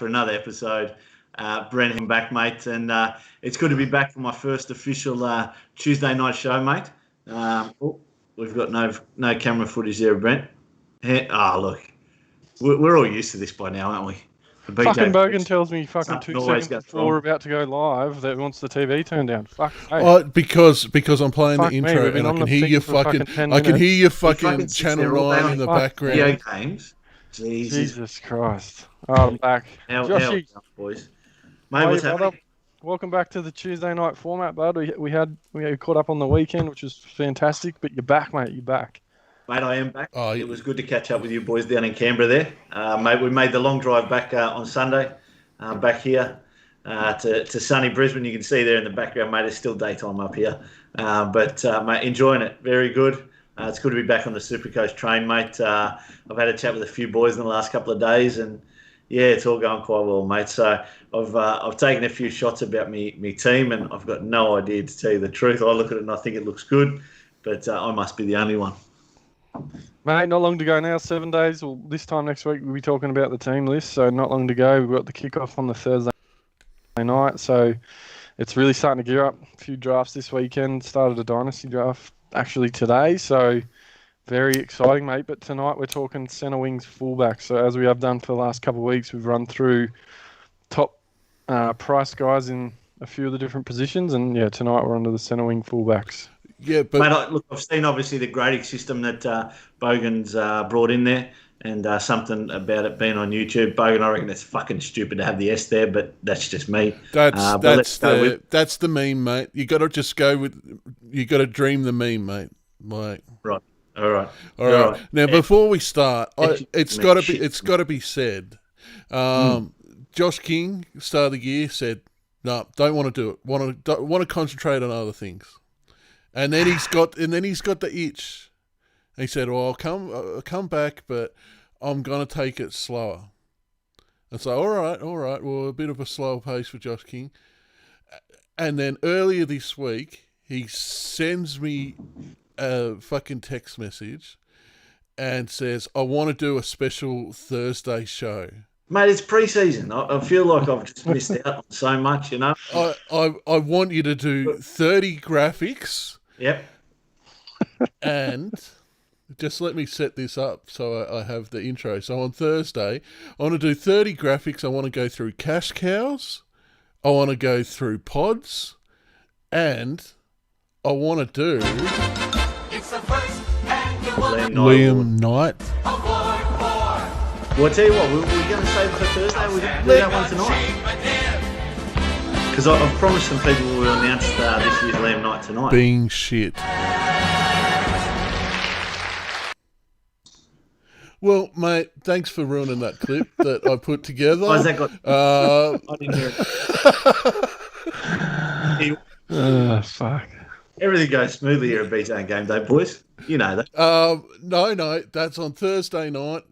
for another episode. Brent, I'm back, mate, and it's good to be back for my first official Tuesday night show, mate. We've got no camera footage there, Brent. Look, we're all used to this by now, aren't we? Fucking Bogan tells me fucking 2 seconds before we're about to go live that he wants the TV turned down. Fuck. Hey. Oh, because I'm playing the intro and I can hear your fucking Channel 9 in the background. Video games. Jesus Christ. Oh, I'm back. Joshy, boys. Mate, what's happening? Welcome back to the Tuesday night format, bud. We caught up on the weekend, which was fantastic, but you're back, mate. You're back. Mate, I am back. It was good to catch up with you boys down in Canberra there. Mate, we made the long drive back on Sunday, back here to sunny Brisbane. You can see there in the background, mate, it's still daytime up here. Mate, enjoying it. Very good. It's good to be back on the Supercoach train, mate. I've had a chat with a few boys in the last couple of days, and yeah, it's all going quite well, mate. So I've taken a few shots about me team, and I've got no idea, to tell you the truth. I look at it and I think it looks good, but I must be the only one. Mate, not long to go now, 7 days. Well, this time next week we'll be talking about the team list, so not long to go. We've got the kickoff on the Thursday night, so it's really starting to gear up. A few drafts this weekend. Started a dynasty draft actually today, so very exciting, mate. But tonight we're talking centre wings, fullbacks. So as we have done for the last couple of weeks, we've run through top price guys in a few of the different positions, and yeah, tonight we're onto the centre wing fullbacks. Yeah, but mate, look, I've seen obviously the grading system that Bogan's brought in there, and something about it being on YouTube. Bogan, I reckon it's fucking stupid to have the S there, but that's just me. That's the meme, mate. You got to just go with. You got to dream the meme, mate. Like right. All right. Now, before we start, it's got to be said. Josh King, start of the year, said, "No, don't want to do it. Want to concentrate on other things." And then he's got the itch. He said, "Well, I'll come back, but I'm gonna take it slower." And so, all right. Well, a bit of a slower pace for Josh King. And then earlier this week, he sends me a fucking text message and says, "I want to do a special Thursday show." Mate, it's pre-season. I feel like I've just missed out on so much, you know. I want you to do 30 graphics. Yep. And just let me set this up so I have the intro. So on Thursday, I want to do 30 graphics. I want to go through cash cows. I want to go through pods. And I want to do It's the first annual Liam Knight. Well, I'll tell you what, we're going to save it for Thursday. We're going to do that one tonight. Because I've promised some people we'll announce this year's Liam Knight tonight. Being shit. Well, mate, thanks for ruining that clip that I put together. How's that got? I didn't hear it. Fuck. Everything goes smoothly here at BJ and Game Day, boys. You know that. No, that's on Thursday night.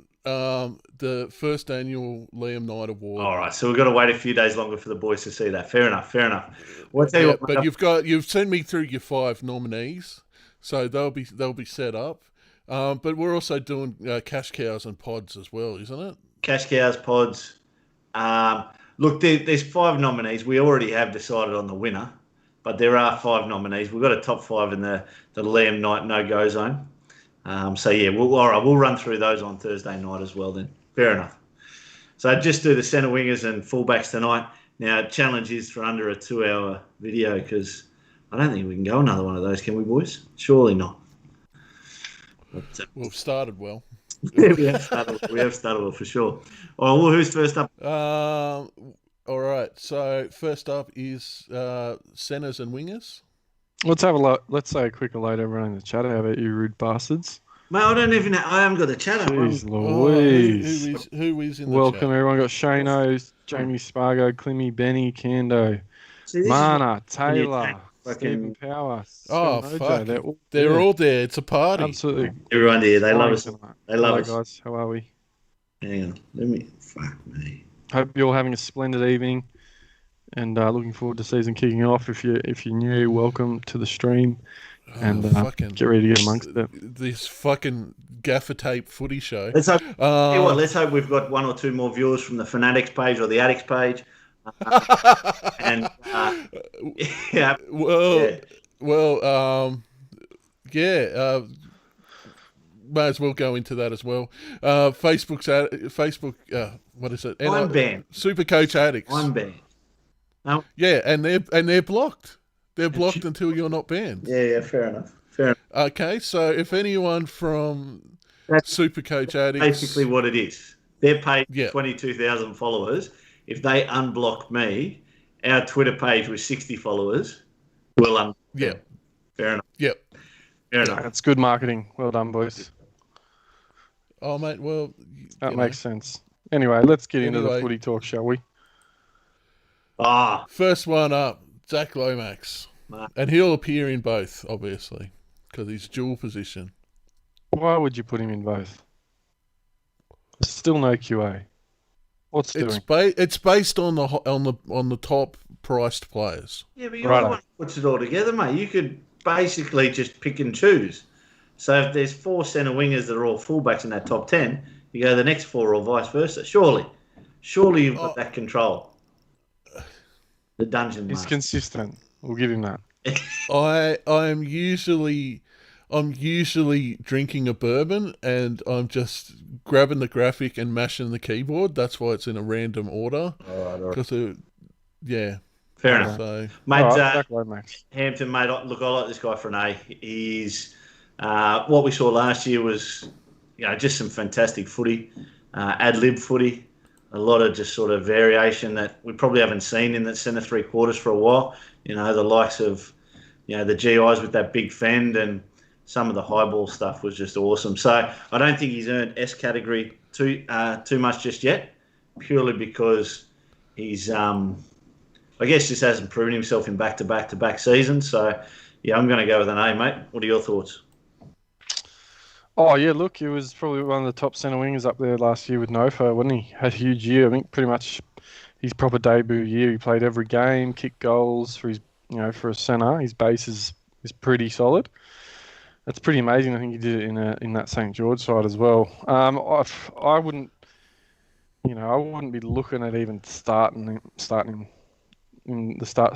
The first annual Liam Knight Award. All right, so we've got to wait a few days longer for the boys to see that. Fair enough. Well, I'll tell you what, but you've sent me through your 5 nominees, so they'll be set up. But we're also doing cash cows and pods as well, isn't it? Cash cows, pods. Look, there's 5 nominees. We already have decided on the winner, but there are 5 nominees. We've got a top 5 in the Liam Knight no-go zone. So yeah, we'll run through those on Thursday night as well then. Fair enough. So just do the centre wingers and fullbacks tonight. Now, challenge is for under a 2-hour video because I don't think we can go another one of those, can we, boys? Surely not. We've started well. We have started well for sure. All right, well, who's first up? All right. So first up is centres and wingers. Let's say a quick hello to everyone in the chat. How about you, rude bastards? Mate, I haven't got the chat up. Jeez Louise. Who is in the Welcome, chat? everyone. Got Shano, Jamie Spargo, Climmy, Benny, Kando, Mana, Taylor, Stephen Power. Oh, Mojo. fuck. They're all there. It's a party. Absolutely. Everyone there. They love us. They love us. Guys. How are we? Hang on. Fuck me. Hope you're all having a splendid evening. And looking forward to season kicking off. If you're new, welcome to the stream. and get ready to get amongst it. This fucking gaffer tape footy show. Let's hope. Let's hope we've got 1 or 2 more viewers from the Fanatics page or the Addicts page. And yeah. May as well go into that as well. Facebook. What is it? I'm banned. Supercoach Addicts. I'm banned. No. Yeah, and they're blocked. They're blocked until you're not banned. Yeah, fair enough. Okay, so if anyone from Supercoach Addicts, basically what it is, their page 22,000 followers. If they unblock me, our Twitter page with 60 followers will unblock. Yeah, fair enough. Yep, fair enough. That's good marketing. Well done, boys. Oh, mate. Well, that makes sense. Anyway, let's get into the footy talk, shall we? First one up, Zach Lomax. And he'll appear in both, obviously, because he's dual position. Why would you put him in both? There's still no QA. What's doing? It's based on the top priced players. Yeah, but you're the one who puts it all together, mate. You could basically just pick and choose. So if there's 4 centre wingers that are all fullbacks in that top 10, you go the next 4 or vice versa. Surely you've got that control. The dungeon master. He's consistent. We'll give him that. I'm usually drinking a bourbon and I'm just grabbing the graphic and mashing the keyboard. That's why it's in a random order. All right. Fair enough. So, mate, Hampton, mate, look, I like this guy for an A. He's what we saw last year was, just some fantastic footy, ad-lib footy. A lot of just sort of variation that we probably haven't seen in that centre 3/4 for a while. The likes of, the GIs with that big fend and some of the high ball stuff was just awesome. So I don't think he's earned S category too much just yet, purely because he's, I guess, just hasn't proven himself in back-to-back seasons. So, yeah, I'm going to go with an A, mate. What are your thoughts? Oh, yeah, look, he was probably one of the top centre wingers up there last year with Nofo, wasn't he? Had a huge year. I think pretty much his proper debut year. He played every game, kicked goals for his, for a centre. His base is pretty solid. It's pretty amazing. I think he did it in that St. George side as well. I wouldn't be looking at even touching him to start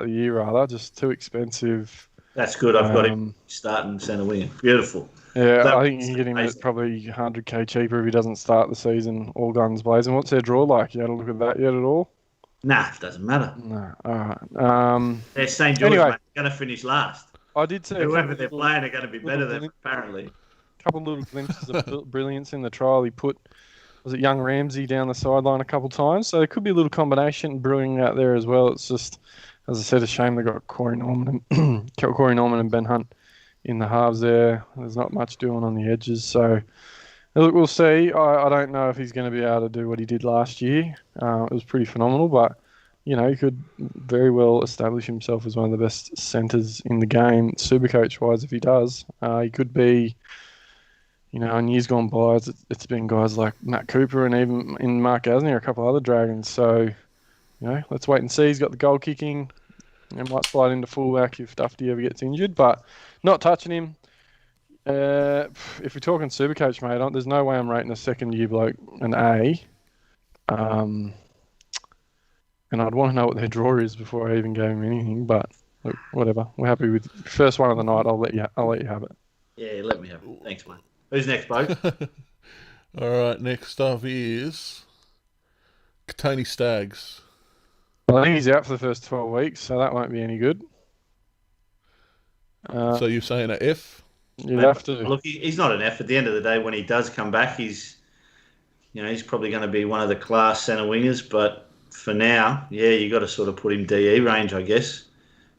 the year, rather. Just too expensive. That's good. I've got him starting centre wing. Beautiful. Yeah, I think you can get him at probably 100k cheaper if he doesn't start the season all guns blazing. What's their draw like? You had a look at that yet at all? Nah, it doesn't matter. No, all right. They're St. George, mate, going to finish last. I did see whoever they're playing are going to be better than apparently. A couple of little glimpses of brilliance in the trial. He put, was it young Ramsey down the sideline a couple of times? So there could be a little combination brewing out there as well. It's just, as I said, a shame they got Corey Norman and Ben Hunt in the halves there. There's not much doing on the edges. So look, we'll see. I don't know if he's going to be able to do what he did last year. It was pretty phenomenal, but he could very well establish himself as one of the best centres in the game, Supercoach-wise, if he does. He could be, in years gone by, it's been guys like Matt Cooper and even in Mark Asney, a couple other Dragons. So, let's wait and see. He's got the goal kicking and might slide into fullback if Dufty ever gets injured, but not touching him. If we're talking Supercoach, mate, there's no way I'm rating a second-year bloke an A. And I'd want to know what their draw is before I even gave him anything. But look, whatever. We're happy with first one of the night. I'll let you have it. Yeah, let me have it. Thanks, mate. Who's next, bloke? All right, next up is Tony Staggs. Well, I think he's out for the first 12 weeks, so that won't be any good. So you're saying an F? You'd have to. Look, he's not an F. At the end of the day, when he does come back, he's probably going to be one of the class centre wingers, but for now, you got to sort of put him DE range, I guess.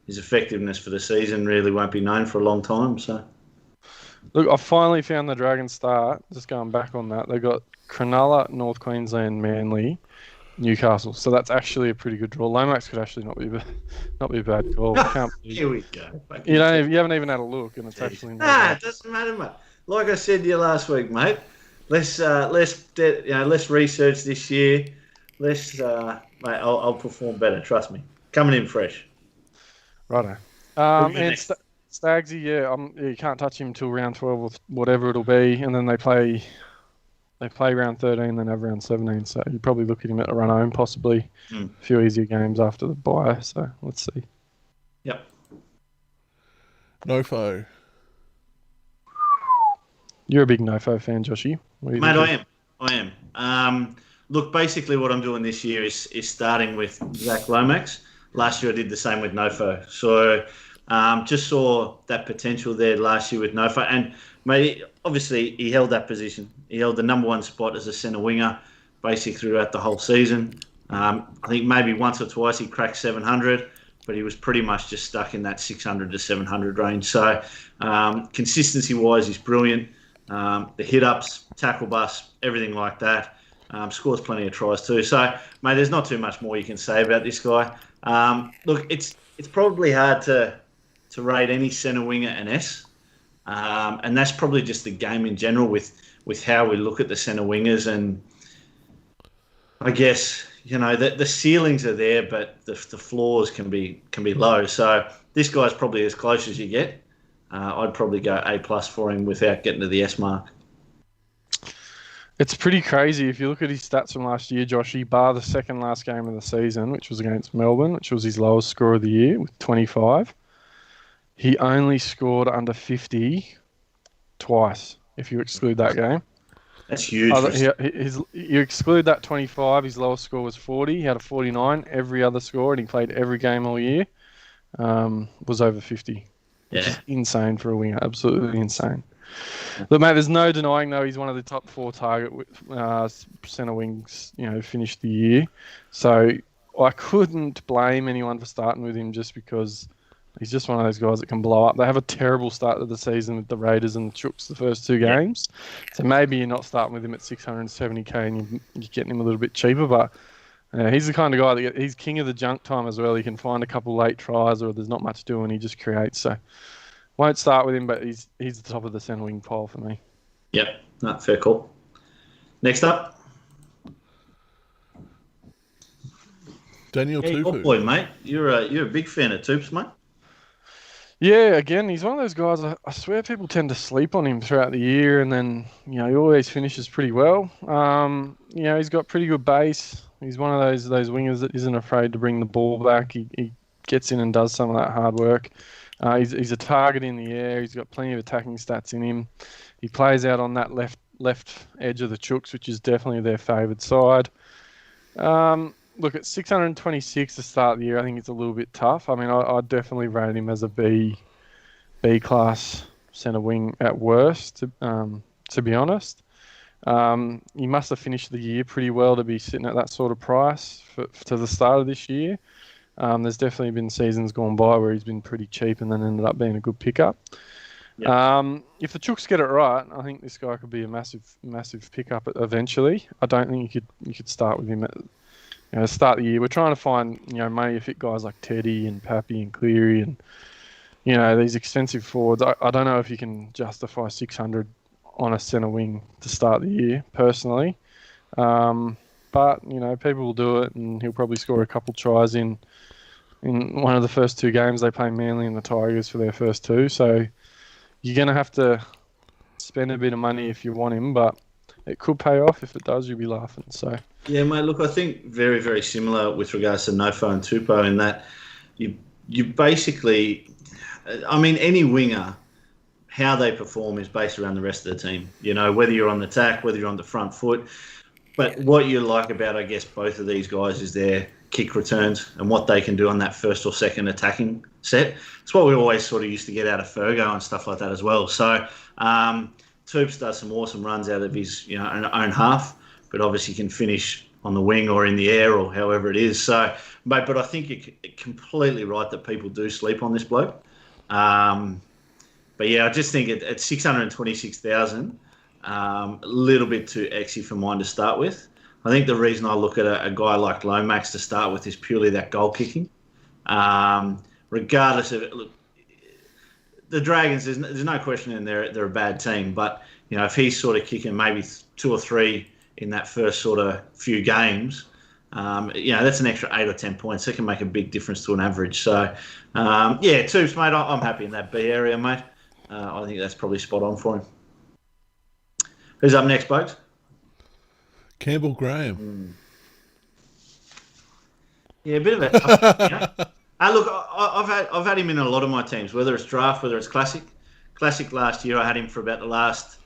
His effectiveness for the season really won't be known for a long time. So, look, I finally found the Dragons start. Just going back on that, they got Cronulla, North Queensland, Manly, Newcastle. So that's actually a pretty good draw. Lomax could actually not be a bad call. Here we go. You haven't even had a look, and it's actually it doesn't matter, mate. Like I said to you last week, mate. Let's research this year. Mate, I'll perform better. Trust me. Coming in fresh. Righto. Stagsy, you can't touch him until round 12 or whatever it'll be, and then they play round 13, then have round 17. So you probably look at him at a run home, possibly a few easier games after the bye. So let's see. Yep. Nofo. You're a big Nofo fan, Joshy. Mate, I am. Look, basically what I'm doing this year is starting with Zach Lomax. Last year I did the same with Nofo. So just saw that potential there last year with Nofo. And, mate, obviously he held that position. He held the number one spot as a centre winger basically throughout the whole season. I think maybe once or twice he cracked 700, but he was pretty much just stuck in that 600 to 700 range. So consistency-wise, he's brilliant. The hit-ups, tackle bust, everything like that. Scores plenty of tries too. So, mate, there's not too much more you can say about this guy. Look, it's probably hard to rate any centre winger an S. And that's probably just the game in general with how we look at the centre wingers. And I guess, the ceilings are there, but the floors can be low. So this guy's probably as close as you get. I'd probably go A+ for him without getting to the S mark. It's pretty crazy. If you look at his stats from last year, Joshy, bar the second last game of the season, which was against Melbourne, which was his lowest score of the year with 25, he only scored under 50 twice, if you exclude that game. That's huge. You exclude that 25, his lowest score was 40. He had a 49 every other score, and he played every game all year. Was over 50. Which is insane for a winger. Absolutely insane. Look, mate, there's no denying, though, he's one of the top 4 target centre wings, finished the year. So I couldn't blame anyone for starting with him just because he's just one of those guys that can blow up. They have a terrible start to the season with the Raiders and the Chooks the first 2 games. So maybe you're not starting with him at 670k and you're getting him a little bit cheaper. But he's the kind of guy he's king of the junk time as well. He can find a couple late tries or there's not much doing. He just creates. So won't start with him, but he's the top of the centre wing pile for me. Yep, fair call. Next up. Daniel Tupu. Oh boy, mate. You're a big fan of Toops, mate. Yeah, again, he's one of those guys, I swear people tend to sleep on him throughout the year and then, he always finishes pretty well. He's got pretty good base. He's one of those wingers that isn't afraid to bring the ball back. He gets in and does some of that hard work. He's a target in the air. He's got plenty of attacking stats in him. He plays out on that left edge of the Chooks, which is definitely their favoured side. Look, at 626 to start the year, I think it's a little bit tough. I mean, I'd definitely rate him as a B class centre wing at worst, to be honest. He must have finished the year pretty well to be sitting at that sort of price to the start of this year. There's definitely been seasons gone by where he's been pretty cheap and then ended up being a good pickup. Yep. If the Chooks get it right, I think this guy could be a massive pickup eventually. I don't think you could start with him at start of the year. We're trying to find money fit guys like Teddy and Pappy and Cleary and these expensive forwards. I don't know if you can justify 600 on a centre wing to start the year personally, but people will do it, and he'll probably score a couple tries in one of the first 2 games. They play Manly and the Tigers for their first 2, so you're going to have to spend a bit of money if you want him, but it could pay off. If it does, you'll be laughing. So yeah, mate, look, I think very, very similar with regards to Nofo and Tupou in that you basically, I mean, any winger, how they perform is based around the rest of the team. Whether you're on the attack, whether you're on the front foot. But what you like about, I guess, both of these guys is their kick returns and what they can do on that first or second attacking set. It's what we always sort of used to get out of Fergo and stuff like that as well. So Toops does some awesome runs out of his own half, but obviously can finish on the wing or in the air or however it is. So, mate, but I think you're completely right that people do sleep on this bloke. But yeah, I just think at 626,000, a little bit too exy for mine to start with. I think the reason I look at a guy like Lomax to start with is purely that goal kicking. Regardless of it, look, the Dragons, there's no question in they're a bad team, but if he's sort of kicking maybe 2 or 3 in that first sort of few games, That's an extra 8 or 10 points. That can make a big difference to an average. So, Tubes, mate, I'm happy in that B area, mate. I think that's probably spot on for him. Who's up next, folks? Campbell Graham. Yeah, a bit of it. Look, I've had him in a lot of my teams, whether it's draft, whether it's classic. Classic last year, I had him for about the last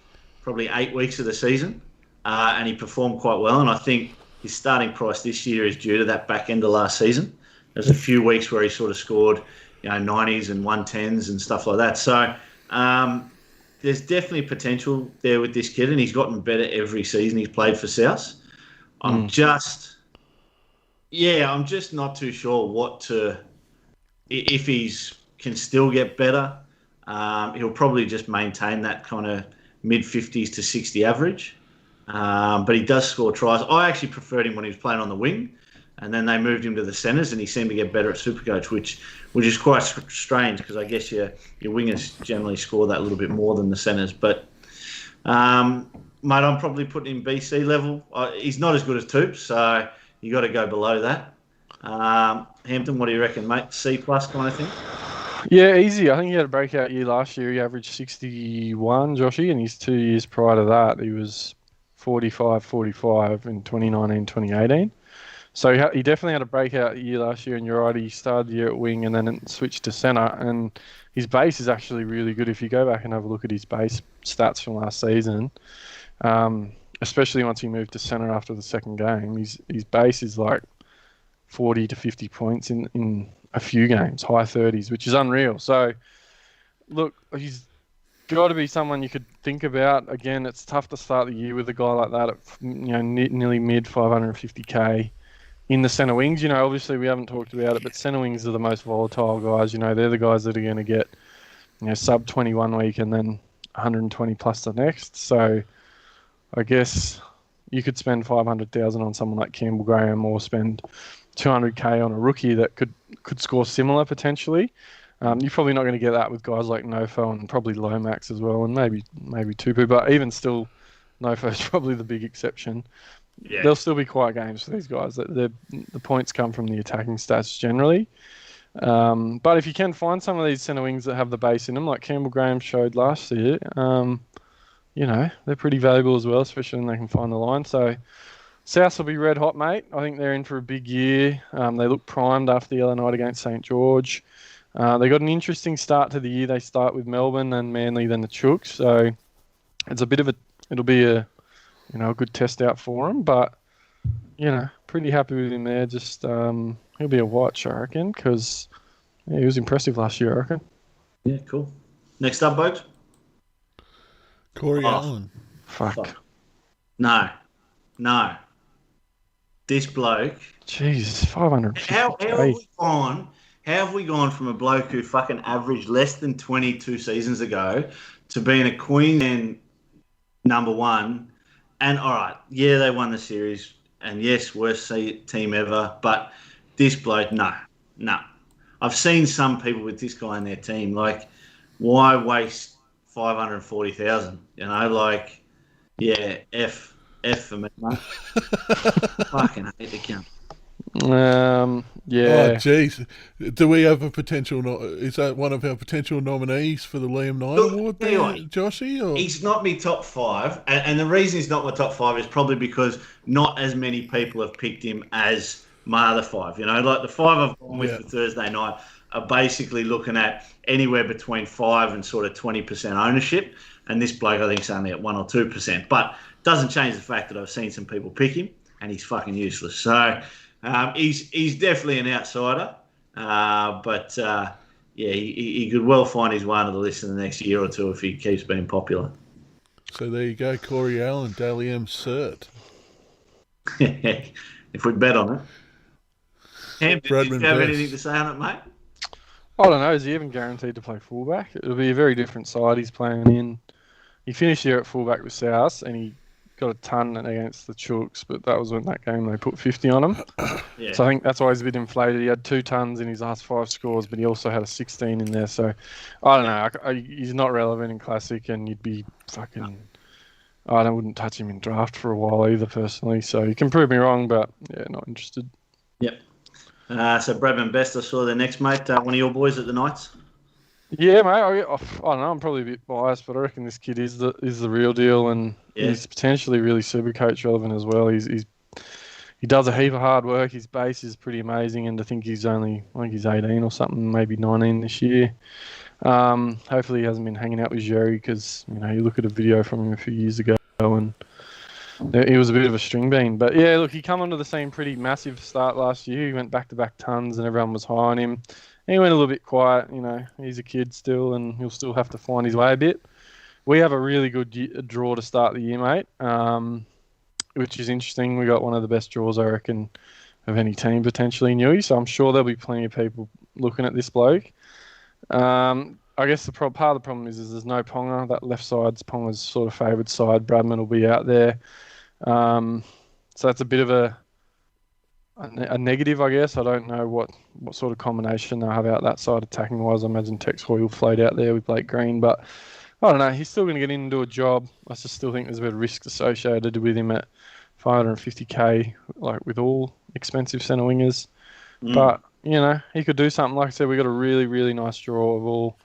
probably 8 weeks of the season, and he performed quite well. And I think his starting price this year is due to that back end of last season. There's a few weeks where he sort of scored, 90s and 110s and stuff like that. So there's definitely potential there with this kid, and he's gotten better every season he's played for South. I'm just not too sure if he's can still get better. He'll probably just maintain that kind of mid-50s to 60 average. But he does score tries. I actually preferred him when he was playing on the wing, and then they moved him to the centres, and he seemed to get better at Supercoach, which is quite strange because I guess your wingers generally score that little bit more than the centres. But, mate, I'm probably putting him BC level. He's not as good as Toops, so you got to go below that. Hampton, what do you reckon, mate? C+ kind of thing? Yeah, easy. I think he had a breakout year last year. He averaged 61, Joshy, and his 2 years prior to that, he was 45 in 2019, 2018. So he definitely had a breakout year last year, and you're right, he started the year at wing and then switched to centre. And his base is actually really good. If you go back and have a look at his base stats from last season, especially once he moved to centre after the second game, his base is like 40 to 50 points in a few games, high 30s, which is unreal. So, look, he's got to be someone you could think about. Again, it's tough to start the year with a guy like that at nearly mid 550k in the centre wings. Obviously we haven't talked about it, but centre wings are the most volatile guys. They're the guys that are going to get sub 21 week and then 120 plus the next. So I guess you could spend 500,000 on someone like Campbell Graham, or spend 200k on a rookie that could score similar potentially. You're probably not going to get that with guys like Nofo and probably Lomax as well, and maybe Tupu, but even still, Nofo's probably the big exception. Yeah. There'll still be quiet games for these guys. The points come from the attacking stats generally. But if you can find some of these centre wings that have the base in them, like Campbell Graham showed last year, they're pretty valuable as well, especially when they can find the line. So South will be red hot, mate. I think they're in for a big year. They look primed after the other night against St. George. They got an interesting start to the year. They start with Melbourne and Manly, then the Chooks. So it's it'll be a good test out for them. But, pretty happy with him there. Just he'll be a watch, I reckon, because he was impressive last year, I reckon. Yeah, cool. Next up, folks. Corey Allen. Fuck. No. This bloke. Jesus, 500. How have we gone from a bloke who fucking averaged less than 22 seasons ago to being a Queensland number one? And all right, yeah, they won the series, and yes, worst team ever. But this bloke, no. I've seen some people with this guy in their team. Like, why waste 540,000? F for me, mate. Fucking hate the count. Yeah. Oh, jeez. Do we have a potential? Is that one of our potential nominees for the Liam Knight Award there, Joshy? Or? He's not my top five. And the reason he's not my top five is probably because not as many people have picked him as my other five. Like the five I've gone with for Thursday night are basically looking at anywhere between 5 and sort of 20% ownership. And this bloke, I think, is only at 1 or 2%. But doesn't change the fact that I've seen some people pick him, and he's fucking useless. So he's definitely an outsider, but he could well find his way on the list in the next year or two if he keeps being popular. So there you go, Corey Allen, Dally M cert. If we bet on it. Hampton, did you have anything to say on it, mate? I don't know. Is he even guaranteed to play fullback? It'll be a very different side he's playing in. He finished the year at fullback with South, and he got a ton against the Chooks, but that was when that game they put 50 on him. Yeah. So I think that's why he's a bit inflated. He had 2 tons in his last 5 scores, but he also had a 16 in there. So I don't know. He's not relevant in Classic, and you'd be fucking I wouldn't touch him in draft for a while either, personally. So you can prove me wrong, but yeah, not interested. Yep. So Bradman Best, I saw the next mate, one of your boys at the Knights. Yeah, mate. I don't know. I'm probably a bit biased, but I reckon this kid is the real deal, and he's potentially really Supercoach relevant as well. He does a heap of hard work. His base is pretty amazing, and I think he's 18 or something, maybe 19 this year. Hopefully he hasn't been hanging out with Jerry, because you look at a video from him a few years ago and he was a bit of a string bean. But yeah, look, he come onto the scene pretty massive start last year. He went back-to-back tons and everyone was high on him. He went a little bit quiet. He's a kid still, and he'll still have to find his way a bit. We have a really good draw to start the year, mate, which is interesting. We got one of the best draws, I reckon, of any team potentially in Newey, so I'm sure there'll be plenty of people looking at this bloke. I guess part of the problem is there's no Ponga. That left side's Ponga's sort of favoured side. Bradman will be out there. So that's a bit of a negative, I guess. I don't know what sort of combination they'll have out that side attacking-wise. I imagine Tex Hoyle played out there with Blake Green, but I don't know. He's still going to get in and do a job. I just still think there's a bit of risk associated with him at $550K, like with all expensive centre wingers. But, he could do something. Like I said, we got a really, really nice draw of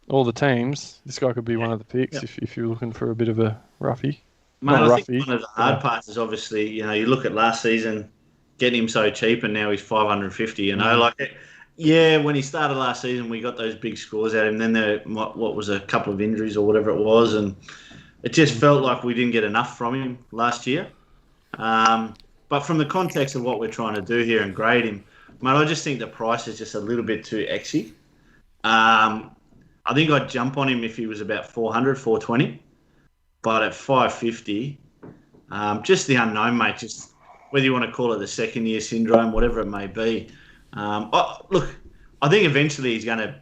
all the teams. This guy could be one of the picks if you're looking for a bit of a roughie. Mate, I think one of the hard parts is obviously, you look at last season, getting him so cheap, and now he's 550. When he started last season, we got those big scores out of him. Then there was a couple of injuries or whatever it was, and it just felt like we didn't get enough from him last year. But from the context of what we're trying to do here and grade him, mate, I just think the price is just a little bit too exy. I think I'd jump on him if he was about 400, 420. But at 550, just the unknown, mate, just whether you want to call it the second year syndrome, whatever it may be. Look, I think eventually he's going to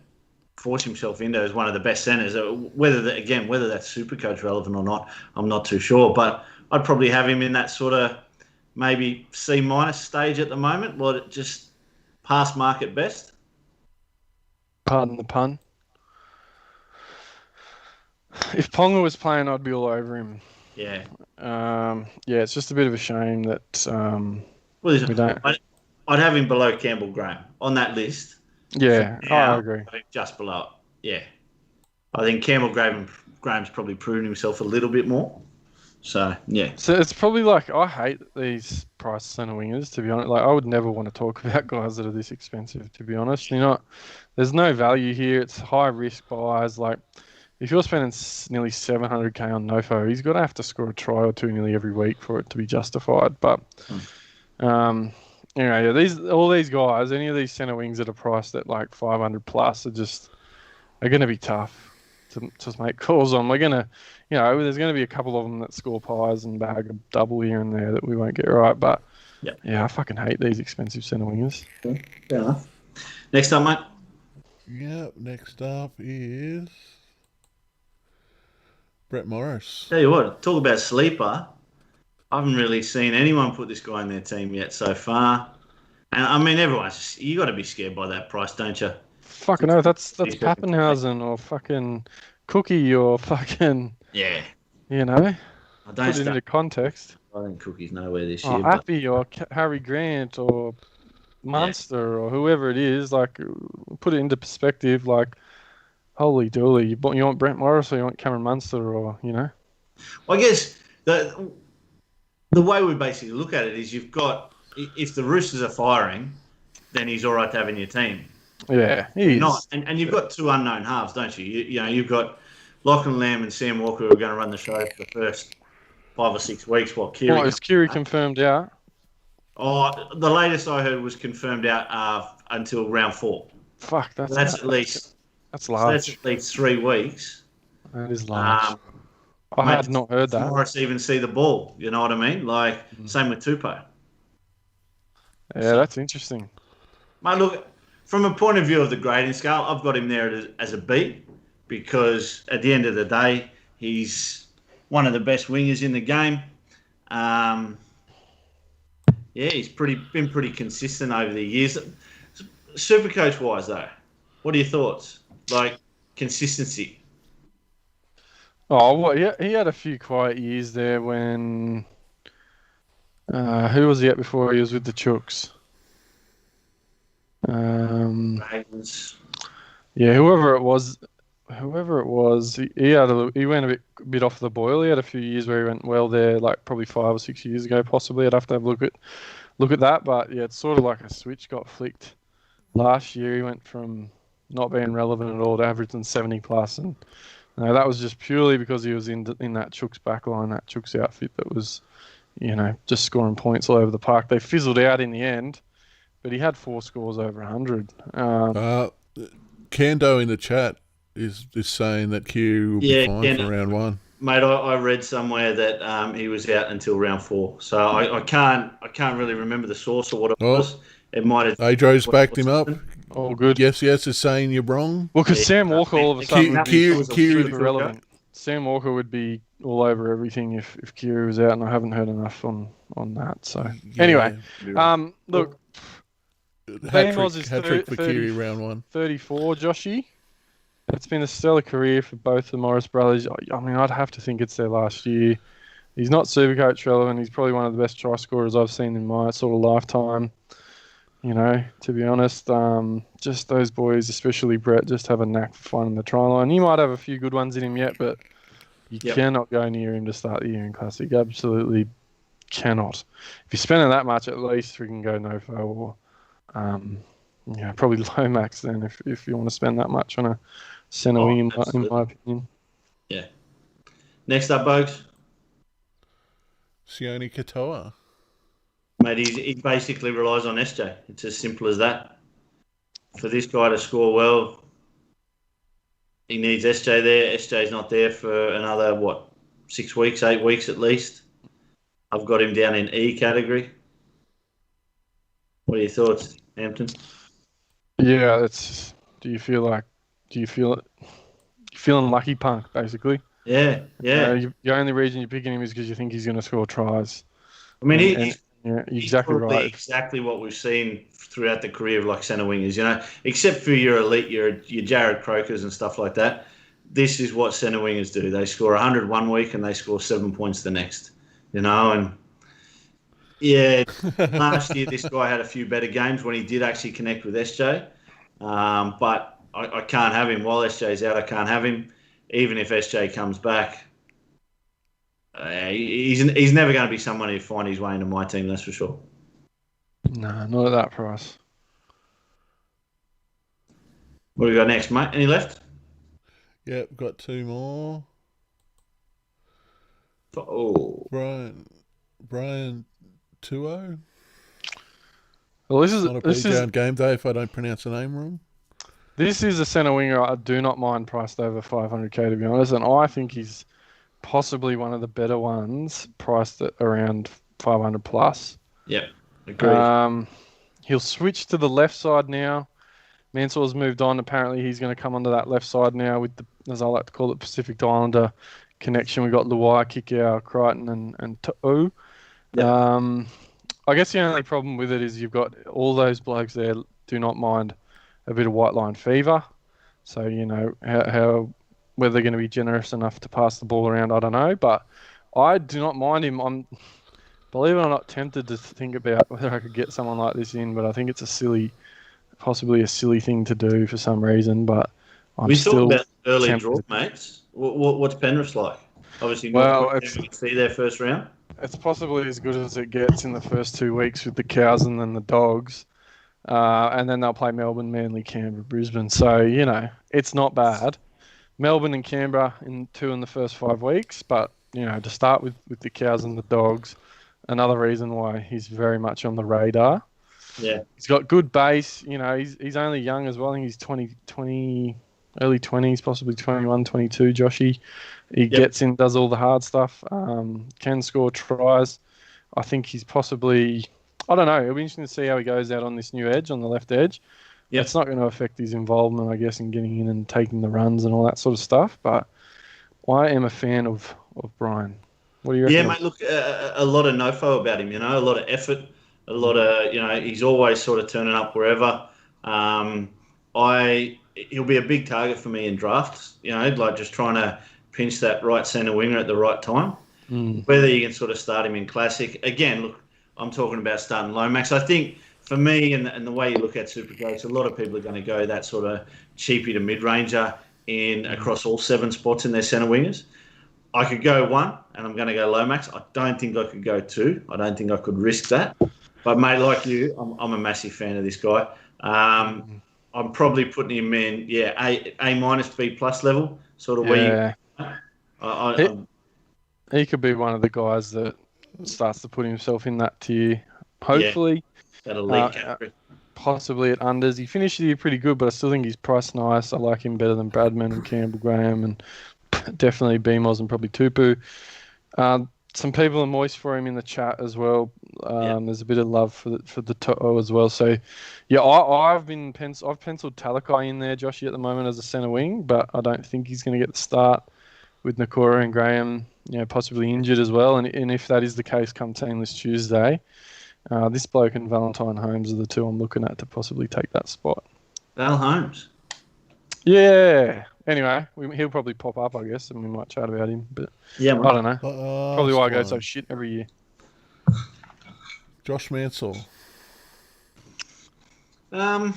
force himself into as one of the best centres. Whether that's Supercoach relevant or not, I'm not too sure. But I'd probably have him in that sort of maybe C- stage at the moment. Well, just past market best. Pardon the pun. If Ponga was playing, I'd be all over him. Yeah. It's just a bit of a shame that we don't. I'd have him below Campbell Graham on that list. Yeah, I agree. Just below it. Yeah. I think Campbell Graham's probably proven himself a little bit more. So, yeah. So it's probably like, I hate these price centre wingers, to be honest. Like, I would never want to talk about guys that are this expensive, to be honest. There's no value here. It's high risk buys. Like, if you're spending nearly $700K on Nofo, he's got to have to score a try or two nearly every week for it to be justified. But, all these guys, any of these centre wings that are priced at like 500 plus are going to be tough to make calls on. We're going to, there's going to be a couple of them that score pies and bag a double here and there that we won't get right. But, I fucking hate these expensive centre wingers. Fair enough. Next up, mate. Yep, next up is Brett Morris. Tell you what, talk about sleeper. I haven't really seen anyone put this guy in their team yet so far. And I mean, you got to be scared by that price, don't you? Fucking no, that's Pappenhausen or fucking Cookie or fucking... Yeah. I don't put it into context. I think Cookie's nowhere this year. Appy or Harry Grant or Munster or whoever it is, like, put it into perspective, like, holy dooly, you want Brent Morris or you want Cameron Munster or, Well, I guess the way we basically look at it is you've got, if the Roosters are firing, then he's all right to have in your team. Yeah, he is. Not, and you've got two unknown halves, don't you? You've got Lachlan Lamb and Sam Walker who are going to run the show for the first 5 or 6 weeks while Kiri... is Kiri confirmed out? Oh, the latest I heard was confirmed out until round 4. Fuck, that's at least... That's large. So that's at least 3 weeks. That is large. I had not heard that. Morris even see the ball, you know what I mean? Like, same with Tupou. Yeah, that's interesting. Mate, look, from a point of view of the grading scale, I've got him there as a B because at the end of the day, he's one of the best wingers in the game. He's been pretty consistent over the years. Supercoach-wise, though, what are your thoughts? Like, consistency? Oh, well, yeah, he had a few quiet years there when. Who was he at before he was with the Chooks? Dragons. Yeah, whoever it was, he went a bit off the boil. He had a few years where he went well there, like probably 5 or 6 years ago, possibly. I'd have to have a look at that, but yeah, it's sort of like a switch got flicked. Last year, he went from not being relevant at all to averaging 70 plus, and that was just purely because he was in that Chooks backline, that Chooks outfit that was, just scoring points all over the park. They fizzled out in the end, but he had 4 scores over 100. Kando in the chat is saying that Q will be fine for round 1. Mate, I read somewhere that he was out until round 4, so I can't really remember the source or what it was. It might have. Adro's backed him up. All good. Yes, is saying you're wrong. Well, because Sam Walker all of a sudden would be super relevant. Go. Sam Walker would be all over everything if Kiri was out, and I haven't heard enough on that. So anyway, look, hat-trick for Kiri round 1. 34, Joshy. It's been a stellar career for both the Morris brothers. I mean, I'd have to think it's their last year. He's not Supercoach relevant. He's probably one of the best try scorers I've seen in my sort of lifetime. To be honest, just those boys, especially Brett, just have a knack for finding the try line. He might have a few good ones in him yet, but you cannot go near him to start the year in Classic. Absolutely cannot. If you're spending that much, at least we can go Nofo or, probably low max then if you want to spend that much on a centre wing, in my opinion. Yeah. Next up, Bogues. Sione Katoa. Mate, he basically relies on SJ. It's as simple as that. For this guy to score well, he needs SJ there. SJ's not there for another, 6 weeks, 8 weeks at least. I've got him down in E category. What are your thoughts, Hampton? Yeah, do you feel it? You're feeling lucky punk, basically. Yeah. The only reason you're picking him is because you think he's going to score tries. I mean, he's exactly right. Exactly what we've seen throughout the career of centre wingers, except for your elite, your Jared Crokers and stuff like that. This is what centre wingers do. They score 100 one week and they score 7 points the next, and yeah, last year this guy had a few better games when he did actually connect with SJ, but I can't have him. While SJ's out, I can't have him. Even if SJ comes back, he's never going to be someone who find his way into my team, that's for sure. No, not at that price. What do we got next, mate? Any left? Yeah, we've got 2 more. Oh, Brian Tuo. Well, this is GameDay if I don't pronounce the name wrong. This is a centre winger I do not mind priced over 500k, to be honest, and I think he's possibly one of the better ones priced at around 500 plus. Yep, agreed. He'll switch to the left side now. Mansour's moved on. Apparently, he's going to come onto that left side now with the, as I like to call it, Pacific Islander connection. We've got Luai, Kikau, Crichton, and To'o. Yep. I guess the only problem with it is you've got all those blokes there do not mind a bit of white line fever. So, how whether they're going to be generous enough to pass the ball around, I don't know. But I do not mind him. I'm, believe it or not, tempted to think about whether I could get someone like this in, but I think it's possibly a silly thing to do for some reason. But we talked about early draw, mates. What's Penrith like? Obviously, it's their first round. It's possibly as good as it gets in the first 2 weeks with the Cows and then the Dogs. And then they'll play Melbourne, Manly, Canberra, Brisbane. So, it's not bad. Melbourne and Canberra in the first 5 weeks. But, to start with the Cows and the Dogs, another reason why he's very much on the radar. Yeah. He's got good base. He's only young as well. I think he's 20, early 20s, possibly 21, 22, Joshy. He gets in, does all the hard stuff, can score tries. I think he's possibly... I don't know. It'll be interesting to see how he goes out on this new edge, on the left edge. Yep. It's not going to affect his involvement, I guess, in getting in and taking the runs and all that sort of stuff. But I am a fan of Brian. What do you reckon? Yeah, mate, look, a lot of nofo about him, a lot of effort, a lot of, he's always sort of turning up wherever. He'll be a big target for me in drafts, like just trying to pinch that right centre winger at the right time. Whether you can sort of start him in Classic. Again, look, I'm talking about starting Lomax. I think for me and the way you look at Supercoach, a lot of people are going to go that sort of cheapy to mid-ranger across all 7 spots in their centre wingers. I could go 1, and I'm going to go Lomax. I don't think I could go 2. I don't think I could risk that. But, mate, like you, I'm a massive fan of this guy. I'm probably putting him in, A minus, B plus level, sort of where you... He could be one of the guys that starts to put himself in that tier. Hopefully, that elite category. Possibly at unders. He finished the year pretty good, but I still think he's priced nice. I like him better than Bradman and Campbell Graham, and definitely Beamos and probably Tupu. Some people are moist for him in the chat as well. There's a bit of love for the Toto as well. So, yeah, I've penciled Talakai in there, Joshy, at the moment as a centre wing, but I don't think he's going to get the start with Nakora and Graham, possibly injured as well. And if that is the case, come Teamless Tuesday, this bloke and Valentine Holmes are the 2 I'm looking at to possibly take that spot. Val Holmes. Yeah. Anyway, he'll probably pop up, I guess, and we might chat about him. But I don't know. Probably why I go so shit every year. Josh Mansell. Well,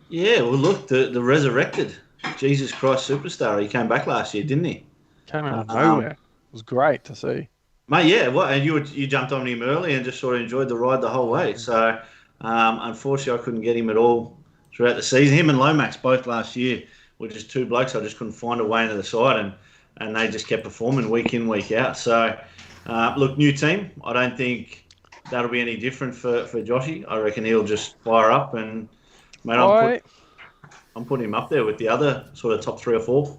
look, the resurrected Jesus Christ superstar. He came back last year, didn't he? Came out of nowhere. It was great to see. Mate, yeah. And you jumped on him early and just sort of enjoyed the ride the whole way. So, unfortunately, I couldn't get him at all throughout the season. Him and Lomax both last year were just 2 blokes. I just couldn't find a way into the side, and they just kept performing week in, week out. So, look, new team. I don't think that'll be any different for Joshy. I reckon he'll just fire up, and mate, I'm putting him up there with the other sort of top 3 or 4.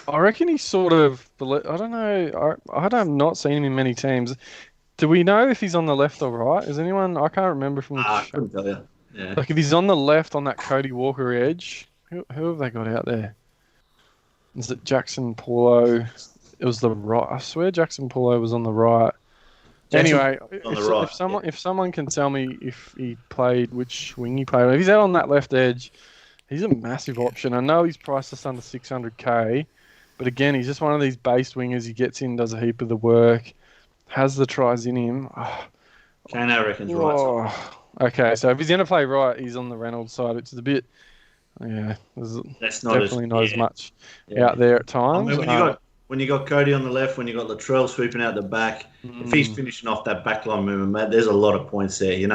I reckon he's sort of, I don't know, I have not seen him in many teams. Do we know if he's on the left or right? Is anyone, I can't remember from the I couldn't tell you. Yeah. Like if he's on the left on that Cody Walker edge, who have they got out there? Is it Jackson Paulo? It was the right. I swear Jackson Paulo was on the right. Anyway, if someone can tell me if he played, which wing he played, if he's out on that left edge, he's a massive option. I know he's priced just under 600k, but again, he's just one of these base wingers. He gets in, does a heap of the work, has the tries in him. Kano reckons right. Okay, so if he's going to play right, he's on the Reynolds side, which is a bit, that's definitely not as much out there at times. I mean, when you got Cody on the left, when you got Latrell sweeping out the back, if he's finishing off that backline movement, mate, there's a lot of points there,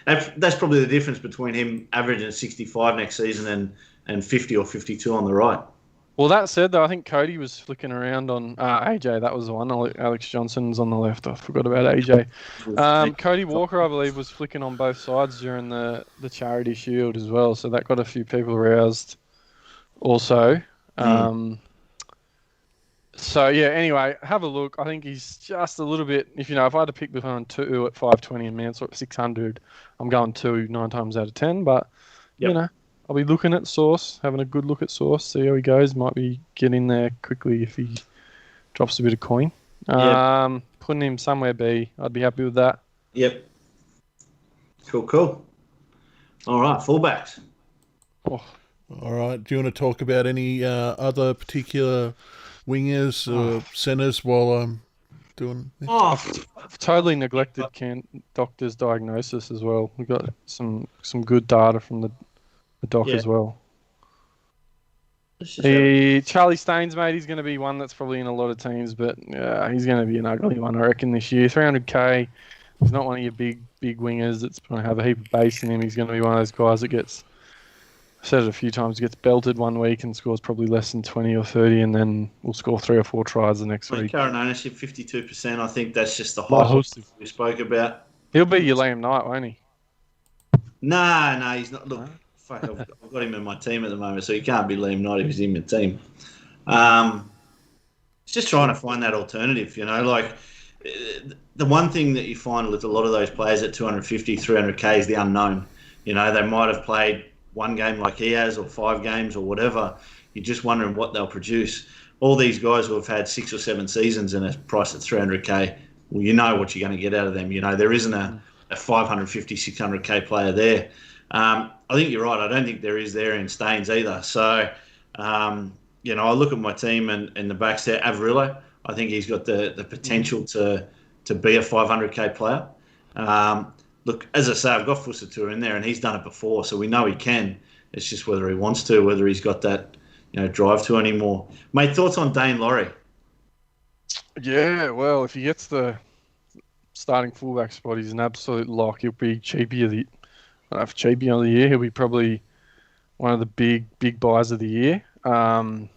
That's probably the difference between him averaging 65 next season and 50 or 52 on the right. Well, that said, though, I think Cody was flicking around on AJ. That was the one. Alex Johnson's on the left. I forgot about AJ. Cody Walker, I believe, was flicking on both sides during the Charity Shield as well. So that got a few people roused also. So, yeah, anyway, have a look. I think he's just a little bit, if I had to pick between 2 at 520 and Mansour at 600, I'm going 2 9 times out of 10. But, I'll be looking at Source, having a good look at Source, see how he goes. Might be getting there quickly if he drops a bit of coin. Putting him somewhere B, I'd be happy with that. Yep. Cool. All right, fullbacks. All right, do you want to talk about any other particular wingers or centres while I'm doing this? I've totally neglected doctor's diagnosis as well. We've got some good data from the doc as well. Charlie Staines, mate, he's going to be one that's probably in a lot of teams, but he's going to be an ugly one, I reckon, this year. 300k, he's not one of your big wingers that's going to have a heap of base in him. He's going to be one of those guys that gets, I've said it a few times, gets belted one week and scores probably less than 20 or 30, and then will score 3 or 4 tries the next week. Current ownership, 52%. I think that's just the hype we spoke about. He'll be your Liam Knight, won't he? No, he's not. Look. Fuck, I've got him in my team at the moment, so he can't be Liam Knight if he's in my team. It's just trying to find that alternative, Like, the one thing that you find with a lot of those players at 250, 300k is the unknown. They might have played one game like he has or 5 games or whatever. You're just wondering what they'll produce. All these guys who have had 6 or 7 seasons and are priced at 300k, well, you know what you're going to get out of them. There isn't a 550, 600k player there. I think you're right. I don't think there is there in Staines either. So, I look at my team and the backs there. Averillo, I think he's got the potential to be a 500k player. Look, as I say, I've got Fusatua in there, and he's done it before, so we know he can. It's just whether he wants to, whether he's got that drive to anymore. Mate, thoughts on Dane Laurie? Yeah, well, if he gets the starting fullback spot, he's an absolute lock. He'll be cheapie of the year. He'll be probably one of the big buys of the year. I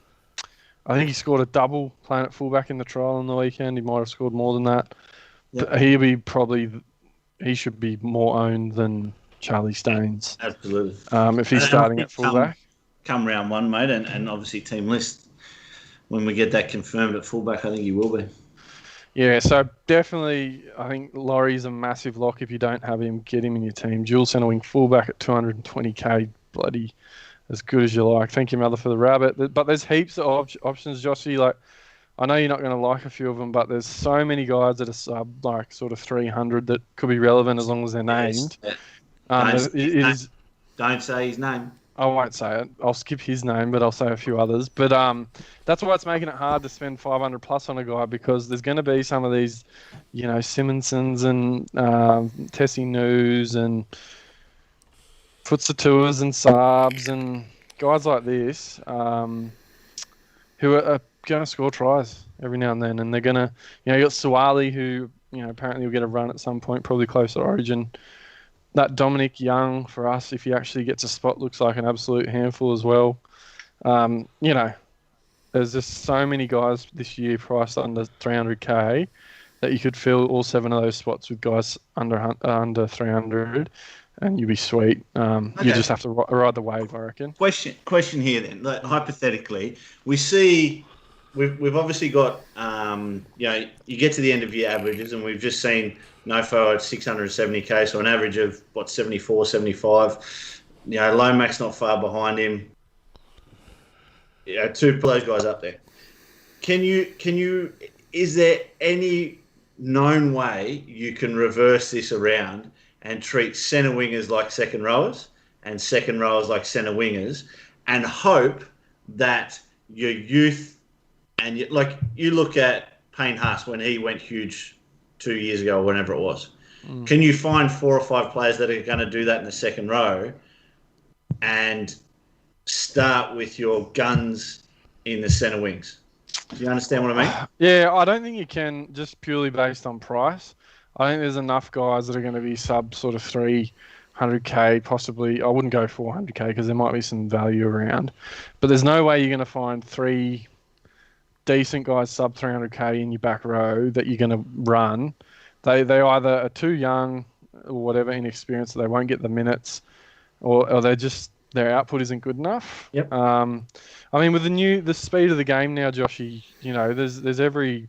think he scored a double playing at fullback in the trial on the weekend. He might have scored more than that. Yep. But he should be more owned than Charlie Staines. Absolutely. If he's starting at fullback. Come round one, mate, and obviously team list. When we get that confirmed at fullback, I think he will be. Yeah, so definitely, I think Laurie's a massive lock. If you don't have him, get him in your team. Dual centre wing fullback at 220k, bloody as good as you like. Thank you, mother, for the rabbit. But there's heaps of options, Joshy. Like, I know you're not going to like a few of them, but there's so many guys that are sub, like sort of 300 that could be relevant as long as they're named. Yes. Don't say his name. I won't say it. I'll skip his name, but I'll say a few others. But that's why it's making it hard to spend 500 plus on a guy, because there's going to be some of these, Simonsons and Tessie News and Futsatours and Saabs and guys like this who are going to score tries every now and then. And they're going to, you got Suwali, who, apparently will get a run at some point, probably close to Origin. That Dominic Young, for us, if he actually gets a spot, looks like an absolute handful as well. There's just so many guys this year priced under 300k that you could fill all 7 of those spots with guys under 300, and you'd be sweet. Okay. You just have to ride the wave, I reckon. Question here then. Like, hypothetically, we see we've obviously got you get to the end of your averages, and we've just seen Nofo at 670k, so an average of 74, 75. Lomax not far behind him. Two of those guys up there. Is there any known way you can reverse this around and treat centre wingers like second rowers and second rowers like centre wingers, and hope that your youth and you look at Payne Haas when he went huge 2 years ago or whenever it was. Can you find 4 or 5 players that are going to do that in the second row and start with your guns in the centre wings? Do you understand what I mean? Yeah, I don't think you can, just purely based on price. I think there's enough guys that are going to be sub sort of 300k, possibly. I wouldn't go 400k because there might be some value around. But there's no way you're going to find 3 decent guys sub 300k in your back row that you're going to run. They either are too young or whatever, inexperienced, so they won't get the minutes, or their output isn't good enough. Yep. I mean, with the speed of the game now, Joshy, there's every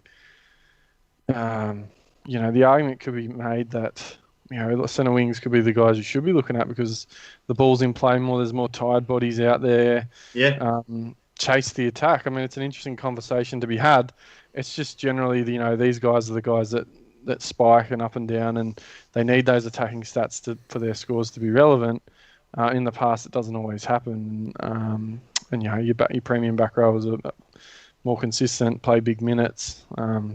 the argument could be made that the centre wings could be the guys you should be looking at because the ball's in play more. There's more tired bodies out there. Yeah. Chase the attack. I mean, it's an interesting conversation to be had. It's just generally, these guys are the guys that spike and up and down, and they need those attacking stats for their scores to be relevant. In the past, it doesn't always happen. And your premium back rowers are more consistent, play big minutes,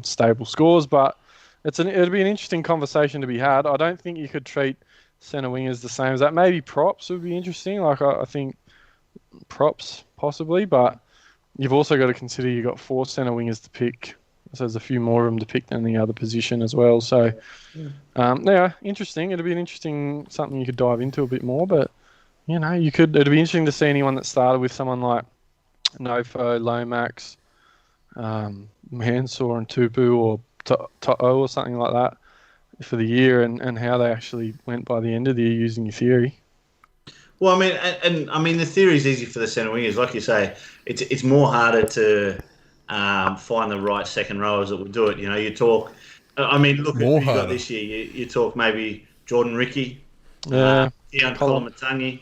stable scores. But it'd be an interesting conversation to be had. I don't think you could treat centre wingers the same as that. Maybe props would be interesting. Like I think props possibly, but you've also got to consider you've got 4 centre wingers to pick. So there's a few more of them to pick than the other position as well. So, interesting. It'd be an interesting something you could dive into a bit more. But it'd be interesting to see anyone that started with someone like Nofo, Lomax, Mansour and Tupu or To'o or something like that for the year, and how they actually went by the end of the year using your theory. Well, I mean, the theory is easy for the centre wingers. Like you say, it's more harder to find the right second rowers that will do it. You talk. I mean, look at who you got this year. You talk maybe Jordan Ricky, Dion Kolomatangi,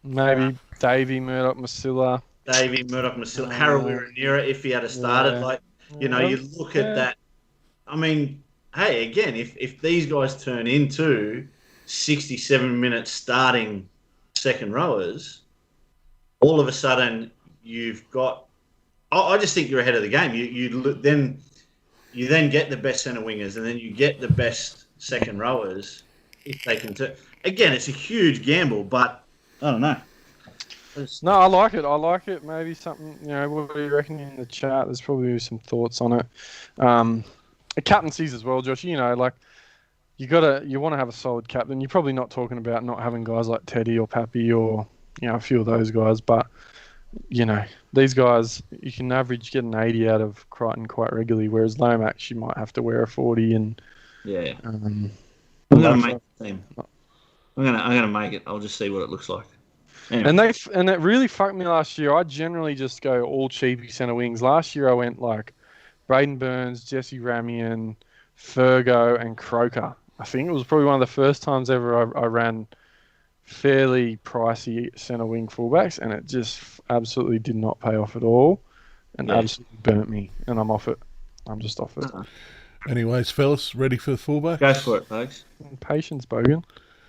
maybe Davey Murdoch-Masila, Harold Wiranira if he had started. You look at that. I mean, hey, again, if these guys turn into 67-minute starting second rowers, all of a sudden you've got I just think you're ahead of the game. You then get the best centre wingers, and then you get the best second rowers if they can. Again, it's a huge gamble, but I don't know. No, I like it. Maybe something, what do you reckon in the chat? There's probably some thoughts on it. Captaincies as well, Josh. You want to have a solid captain. You're probably not talking about not having guys like Teddy or Pappy or, a few of those guys. But, these guys, you can get an 80 out of Crichton quite regularly, whereas Lomax, you might have to wear a 40 and... Yeah. I'm going to make the team. I'm gonna make it. I'll just see what it looks like. Anyway. And it really fucked me last year. I generally just go all cheapy centre wings. Last year I went like Braden Burns, Jesse Ramian, Fergo, and Croker. I think it was probably one of the first times ever I ran fairly pricey centre wing fullbacks, and it just absolutely did not pay off at all, and absolutely burnt me. And I'm off it. I'm just off it. Anyways, fellas, ready for the fullback? Go for it, folks. Patience, Bogan.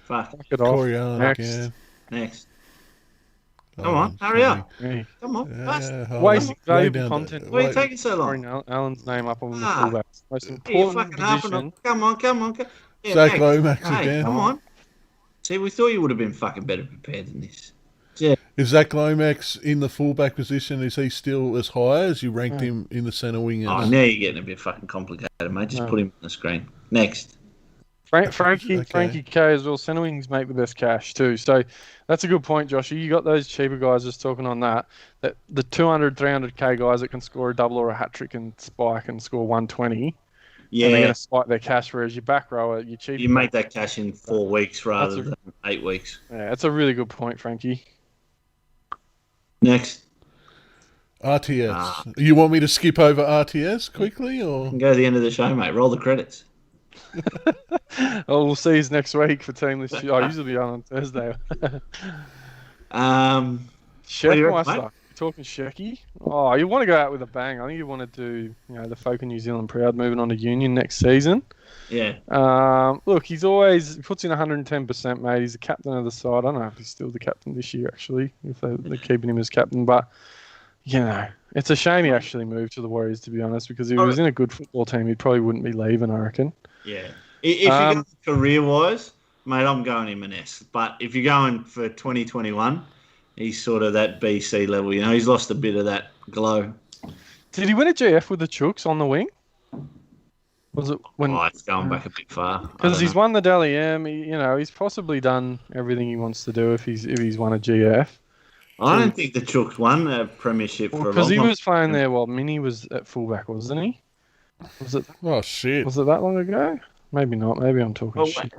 Fuck it off. Corey Allen again. Next. Come on, hurry up. Hey. Come on. Wasting valuable content. Why are you taking so long? Allen's name up on the fullbacks. Most important position. Come on. Yeah, Zach Lomax again. Come on. See, we thought you would have been fucking better prepared than this. Yeah. Is Zach Lomax in the fullback position? Is he still as high as you ranked him in the centre wing? Oh, now you're getting a bit fucking complicated, mate. Just put him on the screen. Next. Frankie K as well. Centre wings make the best cash too. So that's a good point, Josh. You got those cheaper guys just talking on that the 200, 300k guys that can score a double or a hat trick and spike and score 120. Yeah, and they're going to spike their cash. Whereas your back rower, your cheaper. You make that cash in 4 weeks rather than 8 weeks. Yeah, that's a really good point, Frankie. Next. RTS. You want me to skip over RTS quickly, or go to the end of the show, mate? Roll the credits. We'll see you next week for team list. I usually be on Thursday. Sheckmeister. You're talking Shecky. Oh, you want to go out with a bang. I think you want to do, the folk of New Zealand proud, moving on to Union next season. Yeah. Look, he puts in 110%, mate. He's the captain of the side. I don't know if he's still the captain this year, actually, if they're keeping him as captain. But, it's a shame he actually moved to the Warriors, to be honest, because if he was in a good football team, he probably wouldn't be leaving, I reckon. Yeah. If you're going career-wise, mate, I'm going him an S. But if you're going for 2021, he's sort of that BC level. He's lost a bit of that glow. Did he win a GF with the Chooks on the wing? Was it when? Oh, it's going back a bit far. Because he's won the Dally M. He's possibly done everything he wants to do if he's won a GF. I don't think the Chooks won a premiership for a long time. Because he was playing there while Minnie was at fullback, wasn't he? Was it? Oh shit! Was it that long ago? Maybe not. Maybe I'm talking shit.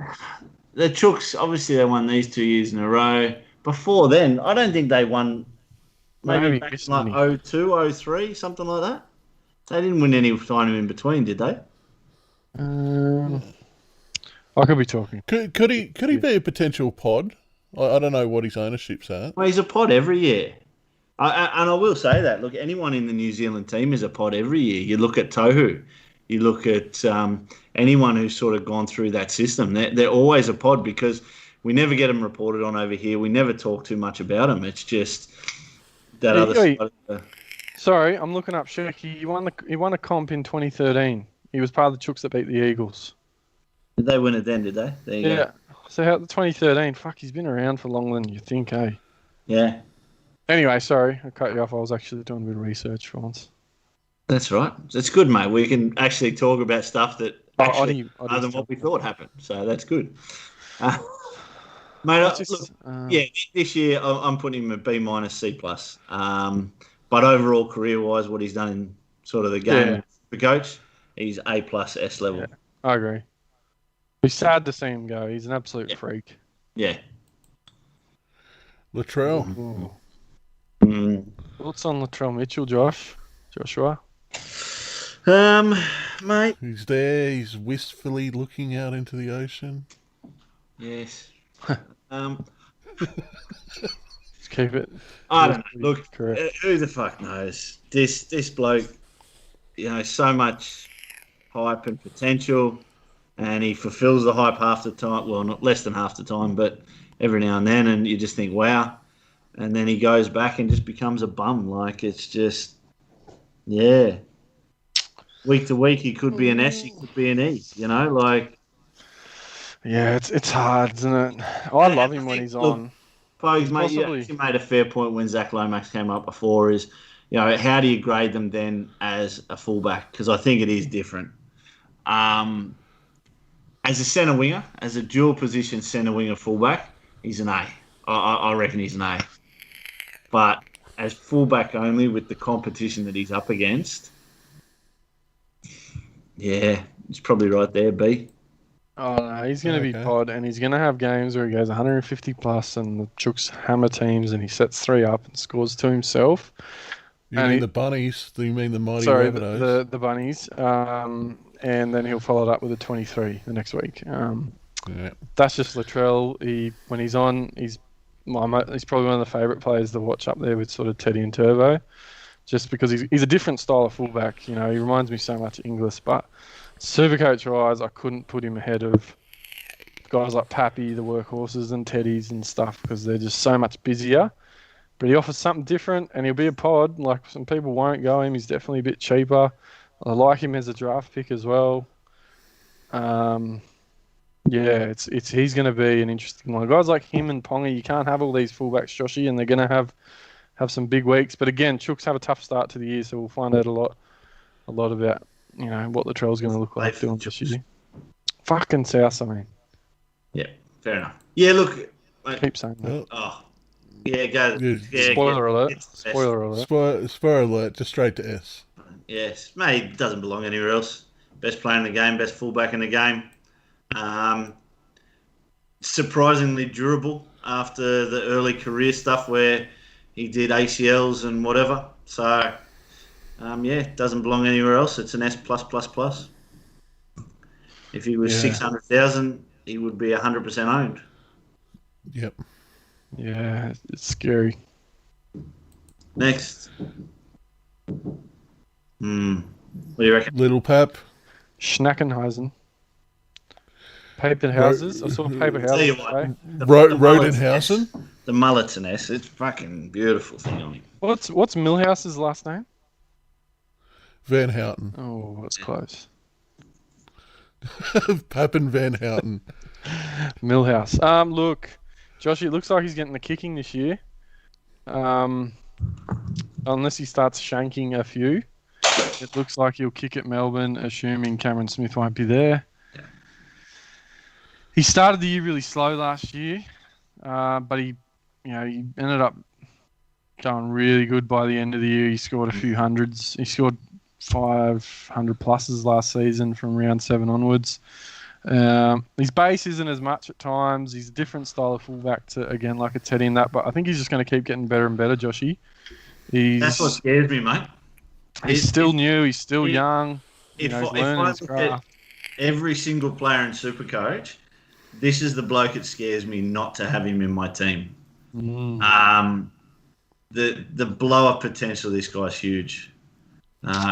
The Chooks, obviously, they won these 2 years in a row. Before then, I don't think they won. Maybe back in like 02, 03, something like that. They didn't win any time in between, did they? I could be talking. Could he be a potential pod? I don't know what his ownership's at. Well, he's a pod every year. And I will say that. Look, anyone in the New Zealand team is a pod every year. You look at Tohu. You look at anyone who's sort of gone through that system. They're always a pod because we never get them reported on over here. We never talk too much about them. It's just that other side of the... Sorry, I'm looking up Shirky. He won a comp in 2013. He was part of the Chooks that beat the Eagles. Did they win it then, did they? There you go. So 2013, he's been around for longer than you think, eh? Yeah. Anyway, sorry, I cut you off. I was actually doing a bit of research for once. That's right. It's good, mate. We can actually talk about stuff that actually other than what we thought happened. So that's good. Mate, this year I'm putting him a B minus C plus. But overall, career-wise, what he's done in sort of the game, the coach, he's A plus S level. Yeah, I agree. It's sad to see him go. He's an absolute freak. Yeah. Latrell. Thoughts on Latrell Mitchell, Joshua? Mate. He's there. He's wistfully looking out into the ocean. Yes. Just keep it. I don't know. Look, who the fuck knows? This bloke, so much hype and potential, and he fulfills the hype half the time. Well, not less than half the time, but every now and then, and you just think, wow. And then he goes back and just becomes a bum. Like, it's just, Yeah. Week to week, he could be an S, he could be an E. Yeah, it's hard, isn't it? I love him when he's on. Pogues, mate, you actually made a fair point when Zach Lomax came up before is, how do you grade them then as a fullback? Because I think it is different. As a centre winger, as a dual position centre winger fullback, he's an A. I reckon he's an A. But as fullback only with the competition that he's up against, yeah, he's probably right there, B. Oh no, he's going to be pod, and he's going to have games where he goes 150 plus, and the Chooks hammer teams, and he sets 3 up and scores 2 himself. You mean the bunnies? Do you mean the mighty Rabbitohs? Sorry, the bunnies. And then he'll follow it up with a 23 the next week. That's just Latrell. When he's on, he's probably one of the favourite players to watch up there with sort of Teddy and Turbo, just because he's a different style of fullback. He reminds me so much of Inglis, but Supercoach-wise, I couldn't put him ahead of guys like Pappy, the workhorses, and Teddies and stuff, because they're just so much busier. But he offers something different, and he'll be a pod. Like, some people won't go him. He's definitely a bit cheaper. I like him as a draft pick as well. He's going to be an interesting one. Guys like him and Ponga, you can't have all these fullbacks, Joshy, and they're going to have some big weeks. But again, Chooks have a tough start to the year, so we'll find out a lot about what the trail's going to look like doing this year. Fucking South, I mean. Yeah, fair enough. Yeah, look. Keep saying that. Oh, yeah, go. Yeah, Spoiler alert. Spoiler alert. Spoiler alert. Just straight to S. Yes, mate, doesn't belong anywhere else. Best player in the game, best fullback in the game. Surprisingly durable after the early career stuff where he did ACLs and whatever. So, doesn't belong anywhere else. It's an S+++. If he was 600,000, he would be 100% owned. Yep. Yeah, it's scary. Next. What do you reckon? Little Pap. Schnackenhuisen. Paper houses. I saw paper houses. Tell you what, Rodenhausen. The mullet's an S. It's fucking beautiful thing on him. What's Millhouse's last name? Van Houten. Oh, that's close. Pap and Van Houten. Millhouse. Look, Josh, it looks like he's getting the kicking this year. Unless he starts shanking a few. It looks like he'll kick at Melbourne, assuming Cameron Smith won't be there. Yeah. He started the year really slow last year, but he ended up going really good by the end of the year. He scored a few hundreds. He scored 500 pluses last season from round 7 onwards. His base isn't as much at times. He's a different style of fullback to, again, like a Teddy in that, but I think he's just going to keep getting better and better, Joshy. That's what scares me, mate. He's still new. He's still young. If I look at every single player in Supercoach, this is the bloke it scares me not to have him in my team. The blow-up potential of this guy's huge.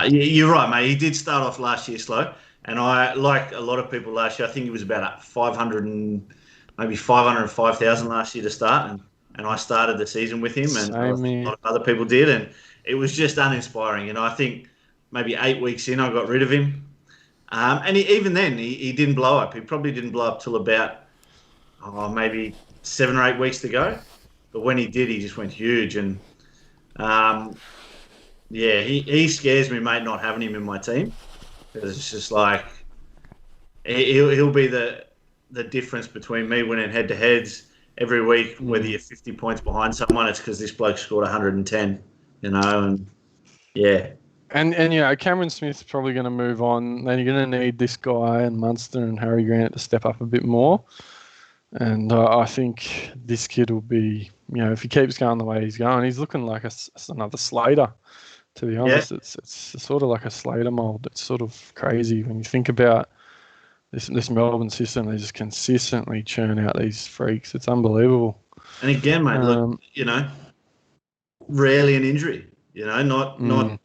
You're right, mate. He did start off last year slow, and I, like a lot of people last year, I think he was about 505,000 last year to start, and I started the season with him, and a lot of other people did, and it was just uninspiring. I think maybe 8 weeks in, I got rid of him. And even then, he didn't blow up. He probably didn't blow up till about maybe 7 or 8 weeks to go. But when he did, he just went huge. And, he scares me, mate, not having him in my team. Because it's just like, he'll be the difference between me winning head-to-heads every week, whether you're 50 points behind someone. It's because this bloke scored 110. And Cameron Smith's probably going to move on. Then you're going to need this guy and Munster and Harry Grant to step up a bit more. And I think this kid will be, if he keeps going the way he's going, he's looking like another Slater, to be honest. Yeah. It's sort of like a Slater mould. It's sort of crazy when you think about this Melbourne system. They just consistently churn out these freaks. It's unbelievable. And again, mate, look, rarely an injury, no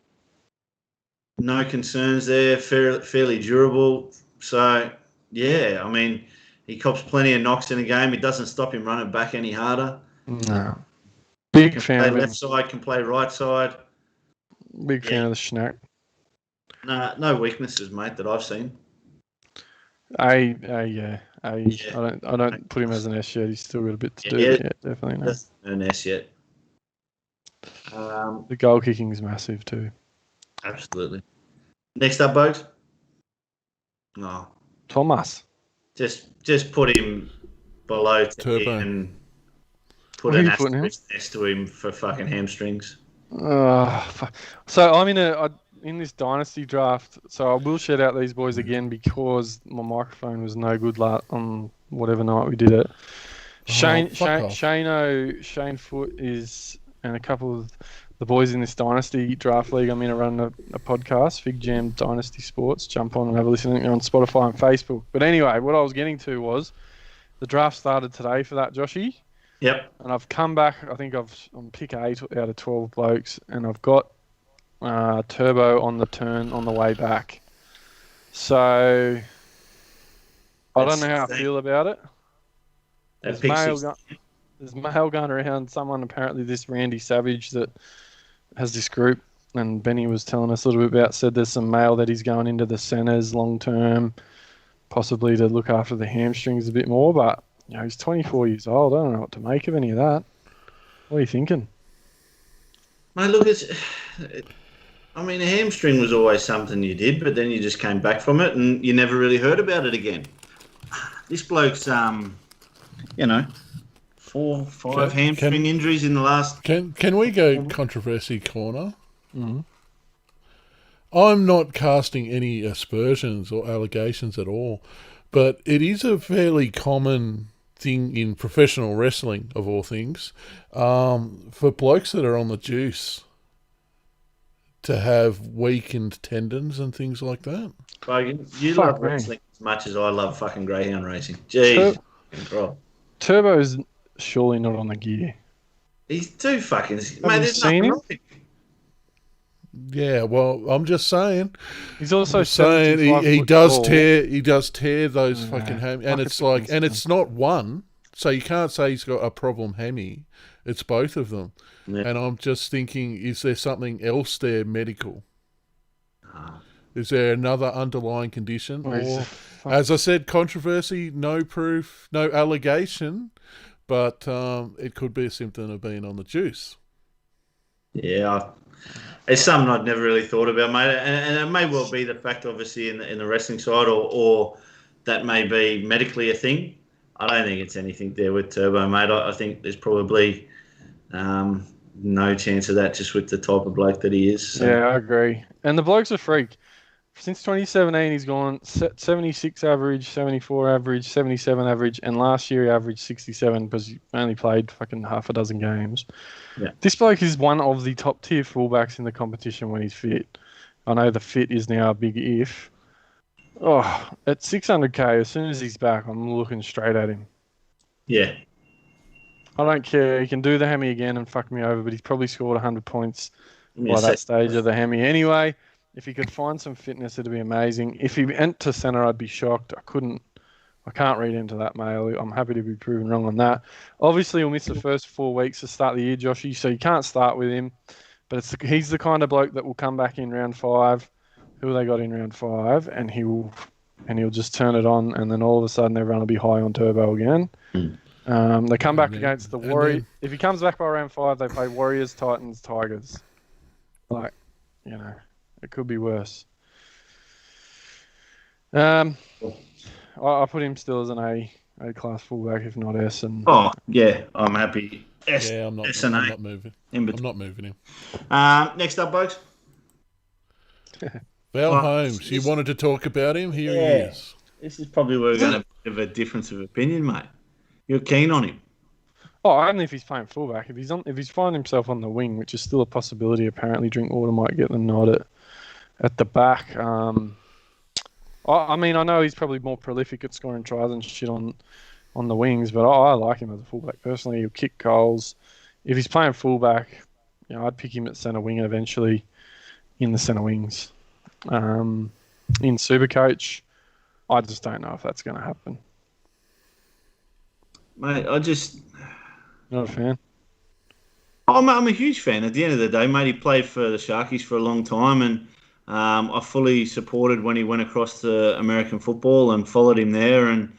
concerns there, fairly durable. So, I mean, he cops plenty of knocks in a game. It doesn't stop him running back any harder. No. Big fan. Play left side, can play right side. Big fan of the Schnack. No weaknesses, mate, that I've seen. Yeah. I don't put him as an S yet. He's still got a bit to do. Yeah, definitely no. An S yet. The goal kicking is massive too. Absolutely. Next up, Bogues. No. Thomas. Just put him below Turbo and put an asterisk next to him for fucking hamstrings. So I'm in this dynasty draft. So I will shout out these boys again because my microphone was no good on whatever night we did it. Shane Foote is, and a couple of the boys in this dynasty draft league. I'm in to run a podcast, Fig Jam Dynasty Sports. Jump on and have a listen on Spotify and Facebook. But anyway, what I was getting to was the draft started today for that, Joshy. Yep. And I've come back. I think I'm pick 8 out of 12 blokes, and I've got Turbo on the turn on the way back. So I don't know how I feel about it. There's mail going around. Someone apparently, this Randy Savage that has this group, and Benny was telling us a little bit about, said there's some mail that he's going into the centres long term, possibly to look after the hamstrings a bit more. But he's 24 years old. I don't know what to make of any of that. What are you thinking? Mate, look, a hamstring was always something you did, but then you just came back from it and you never really heard about it again. This bloke's, 4, 5 hamstring injuries in the last... Can we go controversy corner? Mm-hmm. I'm not casting any aspersions or allegations at all, but it is a fairly common thing in professional wrestling, of all things, for blokes that are on the juice to have weakened tendons and things like that. You love wrestling as much as I love fucking greyhound racing. Jeez. Turbo's surely not on the gear. He's too fucking... Have you seen him? Yeah, well, I'm just saying. He's also saying he does tear those fucking hammy, and it's like, and it's not one, so you can't say he's got a problem hammy. It's both of them, and I'm just thinking, is there something else there medical? Is there another underlying condition, or, as I said, controversy, no proof, no allegation, but it could be a symptom of being on the juice. Yeah. It's something I'd never really thought about, mate, and it may well be the fact, obviously, in the wrestling side, or that may be medically a thing. I don't think it's anything there with Turbo, mate. I think there's probably no chance of that just with the type of bloke that he is. So. Yeah, I agree. And the bloke's a freak. Since 2017, he's gone 76 average, 74 average, 77 average, and last year he averaged 67 because he only played fucking half a dozen games. Yeah. This bloke is one of the top tier fullbacks in the competition when he's fit. I know the fit is now a big if. Oh, at 600k, as soon as he's back, I'm looking straight at him. Yeah. I don't care. He can do the hammy again and fuck me over, but he's probably scored 100 points by that stage of the hammy anyway. If he could find some fitness, it'd be amazing. If he went to centre, I'd be shocked. I can't read into that, mate. I'm happy to be proven wrong on that. Obviously, he'll miss the first 4 weeks to start the year, Joshy, so you can't start with him. But he's the kind of bloke that will come back in round 5. Who they got in round 5, and he'll just turn it on, and then all of a sudden everyone will be high on Turbo again. They come back against the Warriors. If he comes back by round 5, they play Warriors, Titans, Tigers. It could be worse. I put him still as an A class fullback, if not S. And I'm happy. S. Yeah, I'm not. S and I'm A. not moving. I'm not moving him. Next up, folks. Val Holmes. You wanted to talk about him. Here he is. This is probably where we're going to have a difference of opinion, mate. You're keen on him. Oh, only if he's playing fullback. If he's finding himself on the wing, which is still a possibility. Apparently, Drinkwater might get the nod at the back. I know he's probably more prolific at scoring tries and shit on the wings, but I like him as a fullback personally. He'll kick goals. If he's playing fullback, I'd pick him at centre wing eventually in the centre wings. In Supercoach, I just don't know if that's going to happen. Mate, Not a fan. I'm a huge fan. At the end of the day, mate, he played for the Sharkies for a long time, and I fully supported when he went across to American football and followed him there. And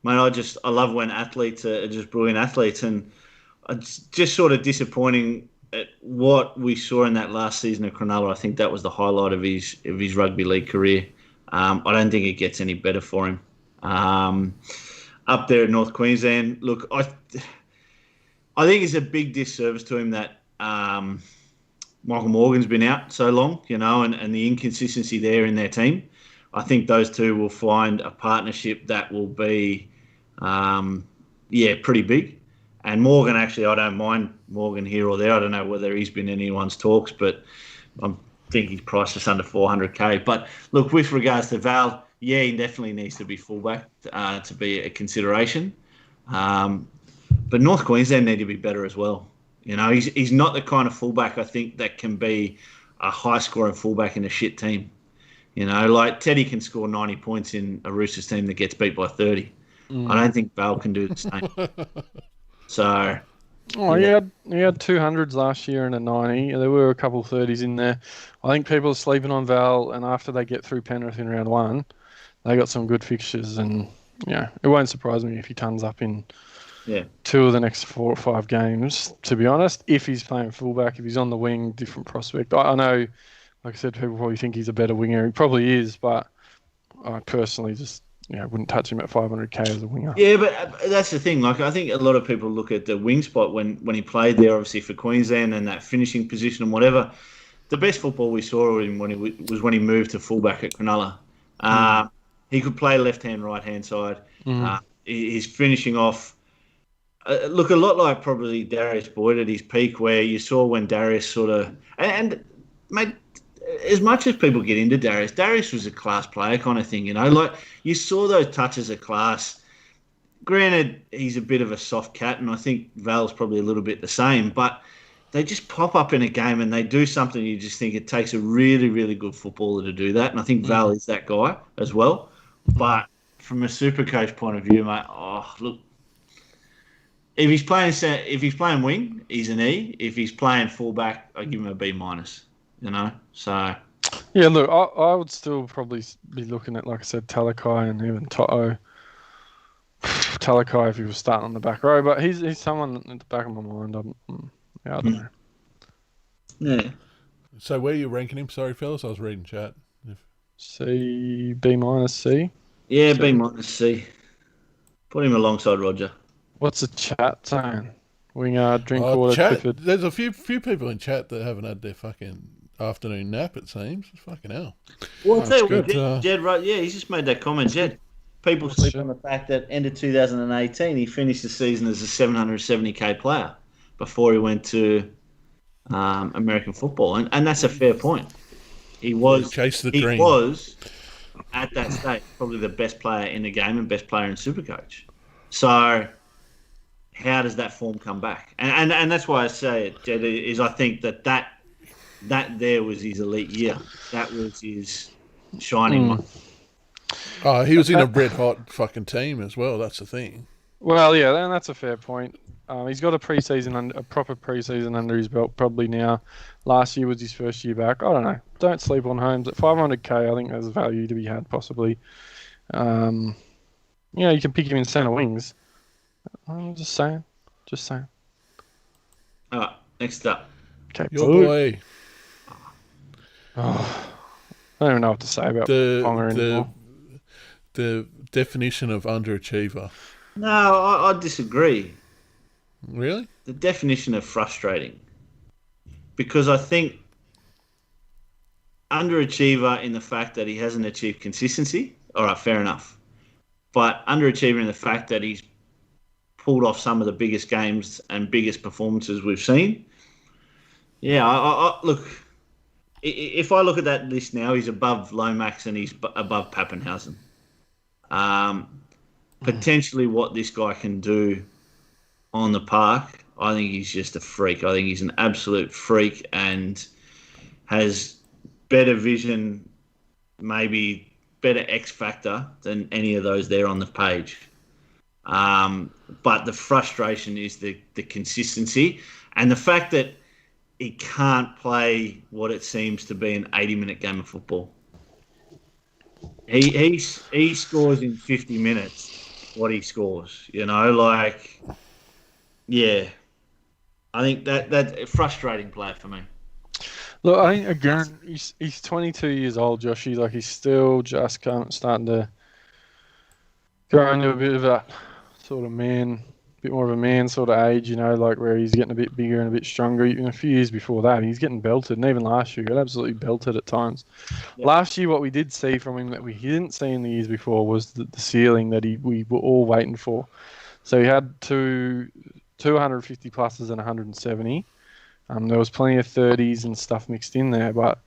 mate, I love when athletes are just brilliant athletes, and it's just sort of disappointing at what we saw in that last season of Cronulla. I think that was the highlight of his rugby league career. I don't think it gets any better for him. Up there in North Queensland, look, I think it's a big disservice to him that Michael Morgan's been out so long, and the inconsistency there in their team. I think those two will find a partnership that will be, pretty big. And Morgan, actually, I don't mind Morgan here or there. I don't know whether he's been in anyone's talks, but I think he's priced just under 400K. But look, with regards to Val, yeah, he definitely needs to be fullback to be a consideration. But North Queensland need to be better as well. He's not the kind of fullback I think that can be a high-scoring fullback in a shit team. Like Teddy can score 90 points in a Roosters team that gets beat by 30. I don't think Val can do the same. So, he had 200s last year and a 90. There were a couple 30s in there. I think people are sleeping on Val, and after they get through Penrith in round 1, they got some good fixtures, and it won't surprise me if he turns up in 2 of the next 4 or 5 games. To be honest, if he's playing fullback, if he's on the wing, different prospect. I know, like I said, people probably think he's a better winger. He probably is, but I personally just wouldn't touch him at 500K as a winger. Yeah, but that's the thing. Like, I think a lot of people look at the wing spot when he played there, obviously for Queensland, and that finishing position and whatever. The best football we saw him when he moved to fullback at Cronulla. He could play left hand, right hand side. He's finishing off. Look, a lot like probably Darius Boyd at his peak, where you saw when Darius sort of and mate. As much as people get into Darius was a class player kind of thing, Like, you saw those touches of class. Granted, he's a bit of a soft cat, and I think Val's probably a little bit the same, but they just pop up in a game and they do something you just think it takes a really, really good footballer to do that, and I think Val is that guy as well. But from a Supercoach point of view, mate, look, if he's playing wing, he's an E. If he's playing fullback, I give him a B-. So yeah, look, I would still probably be looking at, like I said, Talakai and even Toto. Talakai if he was starting on the back row, but he's someone at the back of my mind. I don't know. Yeah. So where are you ranking him? Sorry, fellas, I was reading chat. C, B-, C. Yeah, B-, C. Put him alongside Roger. What's the chat saying? Wingard, Drinkwater, Clifford. There's a few people in chat that haven't had their fucking afternoon nap, it seems. Fucking hell. Well, I'll tell you what, Jed, right? Yeah, he's just made that comment, Jed. People sleep on the fact that end of 2018, he finished the season as a 770K player before he went to American football, and that's a fair point. He was at that stage probably the best player in the game and best player in Supercoach. So how does that form come back? And that's why I say it, Jed, is I think that there was his elite year. That was his shining one. Oh, he was in a red hot fucking team as well. That's the thing. Well, yeah, and that's a fair point. He's got a proper preseason under his belt probably now. Last year was his first year back. I don't know. Don't sleep on Holmes at 500K. I think there's value to be had possibly. You can pick him in centre wings. I'm just saying. All right, next up. Okay, your boy. Oh, I don't even know what to say about Ponga anymore. The definition of underachiever. No, I disagree. Really? The definition of frustrating. Because I think underachiever in the fact that he hasn't achieved consistency. All right, fair enough. But underachiever in the fact that he's pulled off some of the biggest games and biggest performances we've seen. Yeah, I look, if I look at that list now, he's above Lomax and he's above Pappenhausen. Potentially what this guy can do on the park, I think he's just a freak. I think he's an absolute freak and has better vision, maybe better X factor than any of those there on the page. But the frustration is the consistency and the fact that he can't play what it seems to be an 80-minute game of football. He scores in 50 minutes what he scores. Yeah. I think that's a frustrating player for me. Look, I think again he's 22 years old, Joshy. Like he's still just starting to grow into a bit of a sort of bit more of a man sort of age, like where he's getting a bit bigger and a bit stronger. Even a few years before that, he's getting belted, and even last year, he got absolutely belted at times. Yep. Last year, what we did see from him that we didn't see in the years before was the ceiling that we were all waiting for. So he had 250 pluses and 170. There was plenty of 30s and stuff mixed in there, but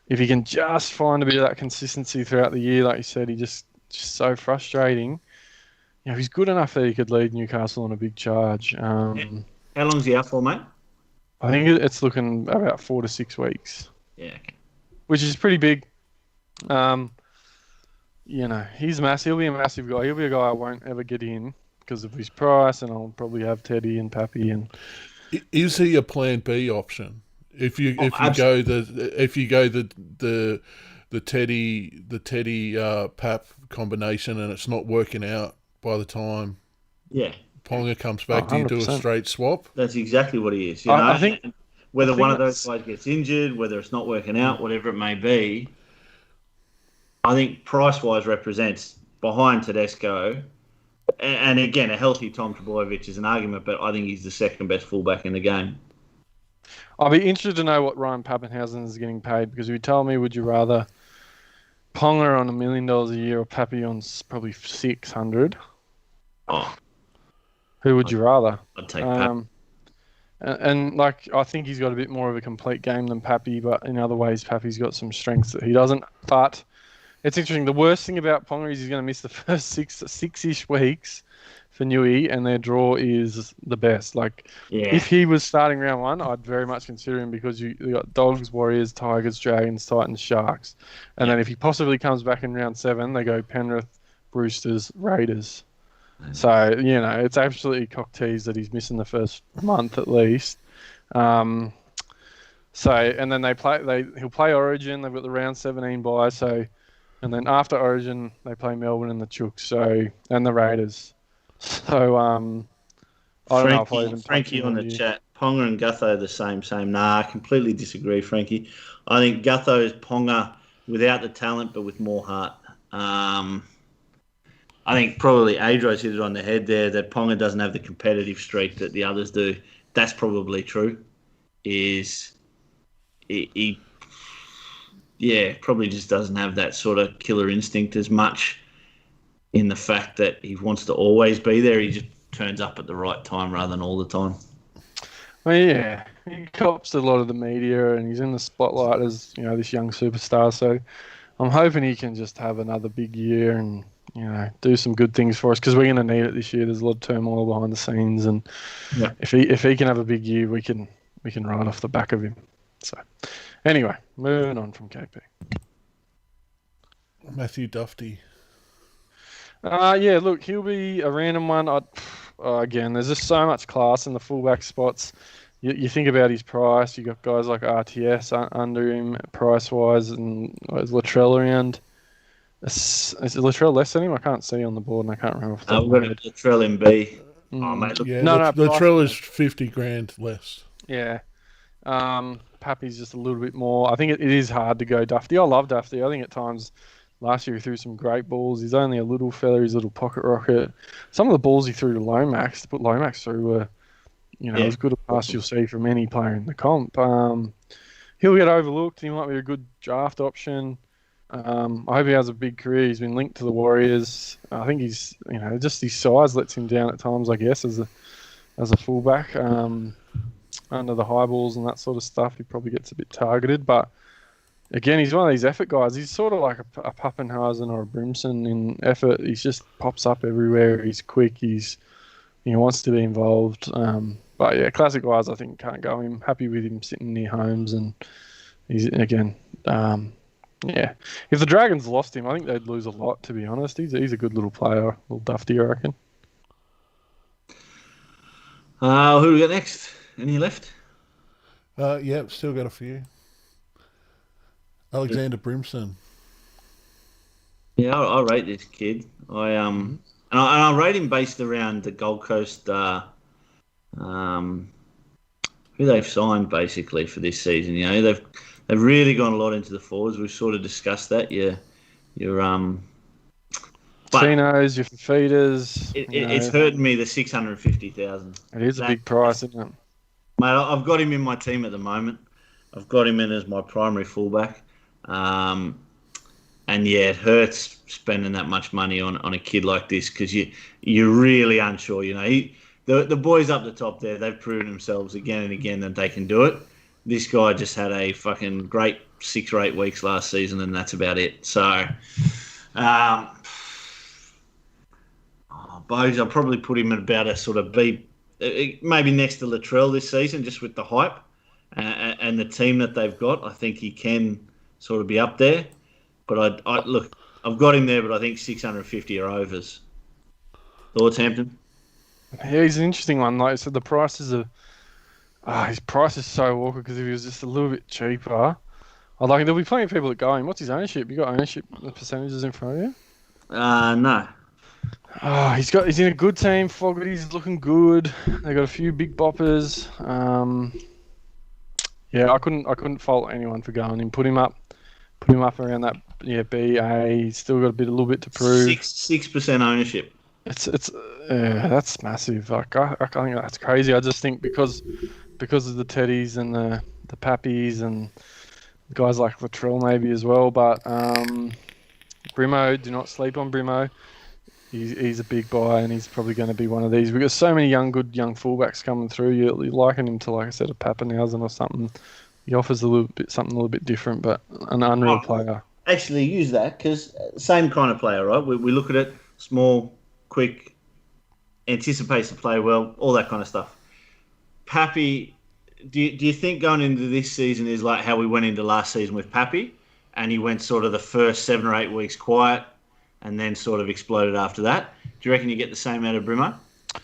if he can just find a bit of that consistency throughout the year, like you said, he just so frustrating. He's good enough that he could lead Newcastle on a big charge. How long's he out for, mate? I think it's looking about 4 to 6 weeks. Yeah. Which is pretty big. He's massive. He'll be a massive guy. He'll be a guy I won't ever get in because of his price, and I'll probably have Teddy and Pappy. And is he a Plan B option? If you go the Teddy Pap combination and it's not working out by the time Ponga comes back, do you do a straight swap? That's exactly what he is. I think whether one of those guys gets injured, whether it's not working out, whatever it may be, I think price-wise represents behind Tedesco. And again, a healthy Tom Trbojevic is an argument, but I think he's the second best fullback in the game. I'll be interested to know what Ryan Pappenhausen is getting paid, because if you tell me, would you rather Ponga on $1 million a year or Pappy on probably 600? Oh, who would you rather? I'd take Pappy. And I think he's got a bit more of a complete game than Pappy, but in other ways, Pappy's got some strengths that he doesn't. But it's interesting. The worst thing about Ponga is he's going to miss the first six-ish weeks for Newey, and their draw is the best. If he was starting round 1, I'd very much consider him, because you got Dogs, Warriors, Tigers, Dragons, Titans, Sharks. And then if he possibly comes back in round 7, they go Penrith, Roosters, Raiders. So, it's absolutely cock teased that he's missing the first month at least. And then he'll play Origin. They've got the round 17 bye. So, and then after Origin, they play Melbourne and the Chooks. And the Raiders. So, I don't know if I even... Frankie on the chat, Ponga and Gutho are the same. Nah, I completely disagree, Frankie. I think Gutho is Ponga without the talent, but with more heart. I think probably Adro's hit it on the head there, that Ponga doesn't have the competitive streak that the others do. That's probably true. He probably just doesn't have that sort of killer instinct as much, in the fact that he wants to always be there. He just turns up at the right time rather than all the time. Well, yeah, he cops a lot of the media, and he's in the spotlight as this young superstar. So I'm hoping he can just have another big year and do some good things for us, because we're going to need it this year. There's a lot of turmoil behind the scenes, and if he can have a big year, we can ride off the back of him. So anyway, moving on from KP. Matthew Duffy. Look, he'll be a random one. Again, there's just so much class in the fullback spots. You think about his price. You got guys like RTS under him price-wise, and is Latrell around? Is Latrell less than him? I can't see on the board, and I can't remember. We've got Latrell in B. Oh, mate, look, Latrell is $50,000 less. Yeah. Pappy's just a little bit more. I think it is hard to go Duffy. I love Duffy. I think at times last year he threw some great balls. He's only a little fella. He's a little pocket rocket. Some of the balls he threw to Lomax, to put Lomax through, were, as good a pass you'll see from any player in the comp. He'll get overlooked. He might be a good draft option. I hope he has a big career. He's been linked to the Warriors. I think he's, just his size lets him down at times, I guess, as a fullback. Under the high balls and that sort of stuff, he probably gets a bit targeted. But again, he's one of these effort guys. He's sort of like a Pappenhausen or a Brimson in effort. He just pops up everywhere. He's quick. He wants to be involved. But yeah, classic guys, I think can't go him. Happy with him sitting near Holmes, and he's again. If the Dragons lost him, I think they'd lose a lot, to be honest. He's a good little player, little Dufty, I reckon. Who do we got next? Any left? Yeah, still got a few. Alexander Brimson. Yeah, I rate this kid. I rate him based around the Gold Coast. Who they've signed basically for this season. You know, they've really gone a lot into the forwards. We've sort of discussed that. But Chinos, your feeders. it's hurting me the 650,000. It is a big price, isn't it? Mate, I've got him in my team at the moment. I've got him in as my primary fullback. And yeah, it hurts spending that much money on a kid like this because you're really unsure. You know, the boys up the top there, they've proven themselves again and again that they can do it. This guy just had a fucking great 6 or 8 weeks last season, and that's about it. So, Bogues, I'll probably put him at about a sort of B, maybe next to Latrell this season, just with the hype and the team that they've got. I think he can sort of be up there. But look, I've got him there, but I think 650 are overs. Thoughts, Hampton? Yeah, he's an interesting one. Like I said, the prices are... his price is so awkward because if he was just a little bit cheaper... there'll be plenty of people that go him. What's his ownership? You got ownership percentages in front of you? No. He's in a good team. Fogarty's looking good. They got a few big boppers. Yeah, I couldn't fault anyone for going him. Put him up around that BA. He's still got a little bit to prove. 6% ownership. That's massive. Like I think that's crazy. I just think because of the Teddies and the Pappies and guys like Latrell maybe as well. But Brimo, do not sleep on Brimo. He's a big buy and he's probably going to be one of these. We've got so many good young fullbacks coming through. You're liking him to, like I said, a Pappenhausen or something. He offers something a little bit different, but an unreal player. Actually, use that because same kind of player, right? We look at it, small, quick, anticipates to play well, all that kind of stuff. Pappy, do you think going into this season is like how we went into last season with Pappy, and he went sort of the first 7 or 8 weeks quiet, and then sort of exploded after that? Do you reckon you get the same out of Brimo? I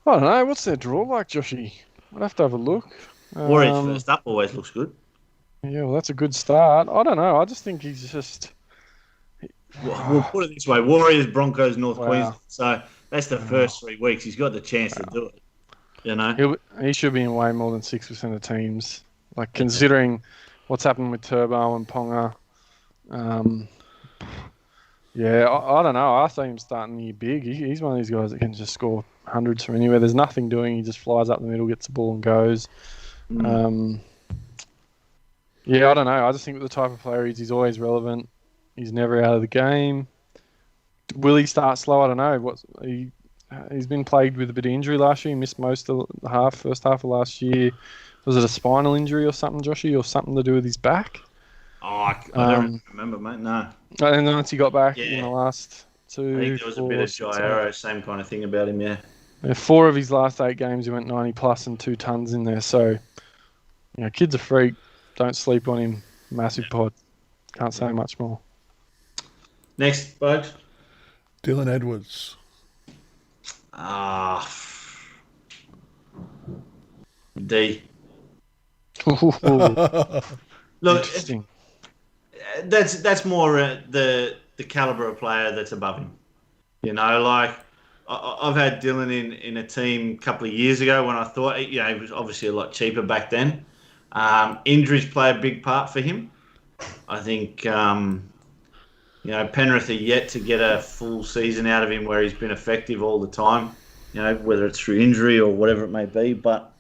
don't know. What's their draw like, Joshy? I'd have to have a look. Warriors first up always looks good. Yeah, well, that's a good start. I don't know. I just think he's just... We'll put it this way. Warriors, Broncos, North Queensland. So that's the first 3 weeks. He's got the chance to do it. You know? He should be in way more than 6% of teams. Like, considering what's happened with Turbo and Ponga. Yeah, I don't know. I see him starting the year big. He's one of these guys that can just score hundreds from anywhere. There's nothing doing. He just flies up the middle, gets the ball and goes. Yeah, I don't know. I just think with the type of player he's always relevant. He's never out of the game. Will he start slow? I don't know. He's been plagued with a bit of injury last year. He missed most of the first half of last year. Was it a spinal injury or something, Joshy, or something to do with his back? I don't remember, mate. No. And then once he got back in the last 2, I think there was a bit of gyro, same kind of thing about him, yeah. 4 of his last 8 games, he went 90 plus and 2 tons in there. So, kid's a freak. Don't sleep on him. Massive pod. Can't say much more. Next, Bugs. Dylan Edwards. D. Look, interesting. That's more the caliber of player that's above him. Like I've had Dylan in a team a couple of years ago when I thought he was obviously a lot cheaper back then. Injuries play a big part for him. I think Penrith are yet to get a full season out of him where he's been effective all the time. Whether it's through injury or whatever it may be, but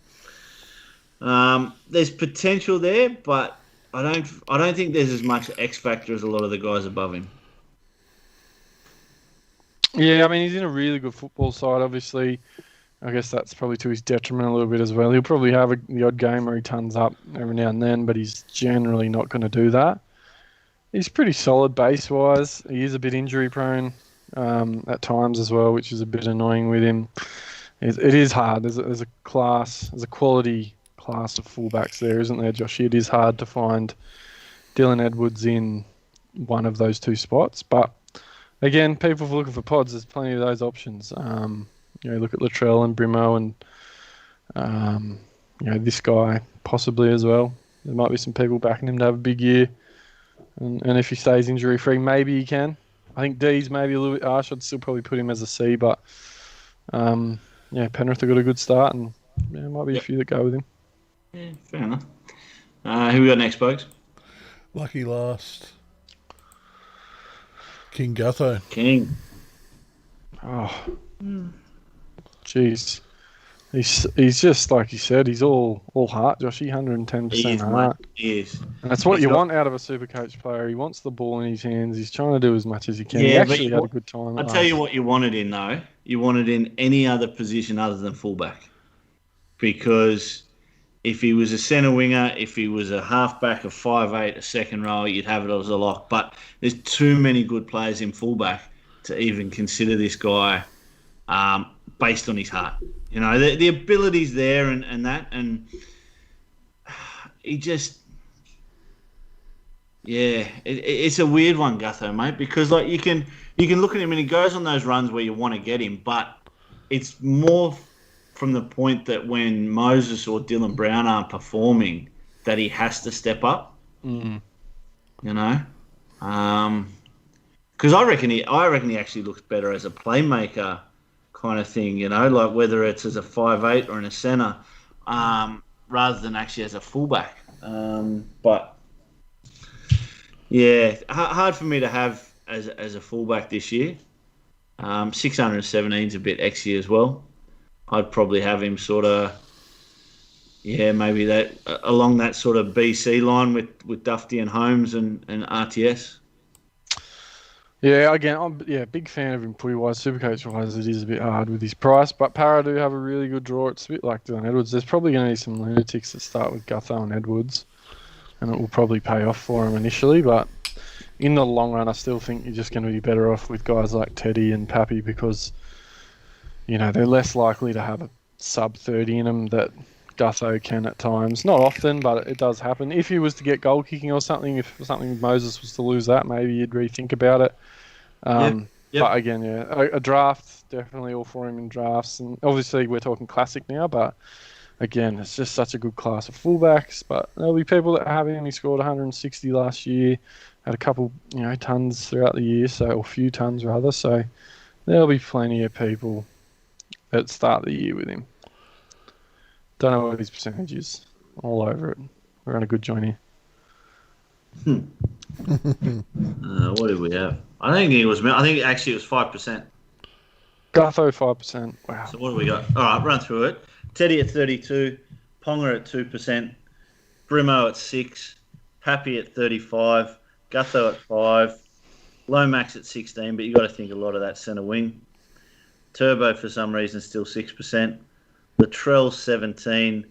there's potential there, but I don't think there's as much X factor as a lot of the guys above him. Yeah, I mean, he's in a really good football side, obviously. I guess that's probably to his detriment a little bit as well. He'll probably have the odd game where he tons up every now and then, but he's generally not going to do that. He's pretty solid base-wise. He is a bit injury-prone at times as well, which is a bit annoying with him. It is hard. There's a quality class of fullbacks there, isn't there, Josh? It is hard to find Dylan Edwards in one of those 2 spots. But, again, people looking for pods, there's plenty of those options. Look at Latrell and Brimo and this guy possibly as well. There might be some people backing him to have a big year. And if he stays injury-free, maybe he can. I think D's maybe a little bit harsh. I'd still probably put him as a C, but Penrith have got a good start, and there might be a few that go with him. Yeah, fair enough. Who we got next, folks? Lucky last. King Gutho. King. Oh, jeez. He's just like you said. He's all heart, Joshy. 110% heart. He is. And that's what you want out of a Supercoach player. He wants the ball in his hands. He's trying to do as much as he can. Yeah, he actually had a good time. I'll tell you what you wanted in, though. You wanted in any other position other than fullback. Because if he was a centre winger, if he was a halfback, a 5'8", a second row, you'd have it as a lock. But there's too many good players in fullback to even consider this guy based on his heart. You know, the ability's there and that, and he just, it's a weird one, Gutho, mate, because like you can look at him and he goes on those runs where you want to get him, but it's more from the point that when Moses or Dylan Brown aren't performing, that he has to step up. Mm. You know, because I reckon he actually looks better as a playmaker kind of thing, you know, like whether it's as a 5'8" or in a centre, rather than actually as a fullback. But yeah, hard for me to have as a fullback this year. 617 is a bit exy as well. I'd probably have him sort of, maybe that along that sort of BC line with Dufty and Holmes and RTS. Yeah, again, I'm big fan of him footy-wise. Supercoach-wise, it is a bit hard with his price, but Para do have a really good draw. It's a bit like Dylan Edwards. There's probably going to be some lunatics that start with Gutho and Edwards, and it will probably pay off for him initially, but in the long run, I still think you're just going to be better off with guys like Teddy and Pappy because, you know, they're less likely to have a sub-30 in them that Gutho can at times. Not often, but it does happen. If he was to get goal kicking or something, if something Moses was to lose that, maybe you'd rethink about it. Yep. But again, a draft, definitely all for him in drafts. And obviously we're talking classic now, but again, it's just such a good class of fullbacks. But there'll be people that have him. He scored 160 last year, had a couple, tons throughout the year, or a few tons rather. So there'll be plenty of people that start the year with him. Don't know what his percentage is. All over it. We're on a good joint here. What did we have? I think actually it was 5%. Gutho 5%. Wow. So what do we got? All right, run through it. Teddy at 32, Ponga at 2%, Brimo at 6, Pappy at 35, Gutho at 5, Lomax at 16, but you got to think a lot of that centre wing. Turbo for some reason still 6%, Latrell 17,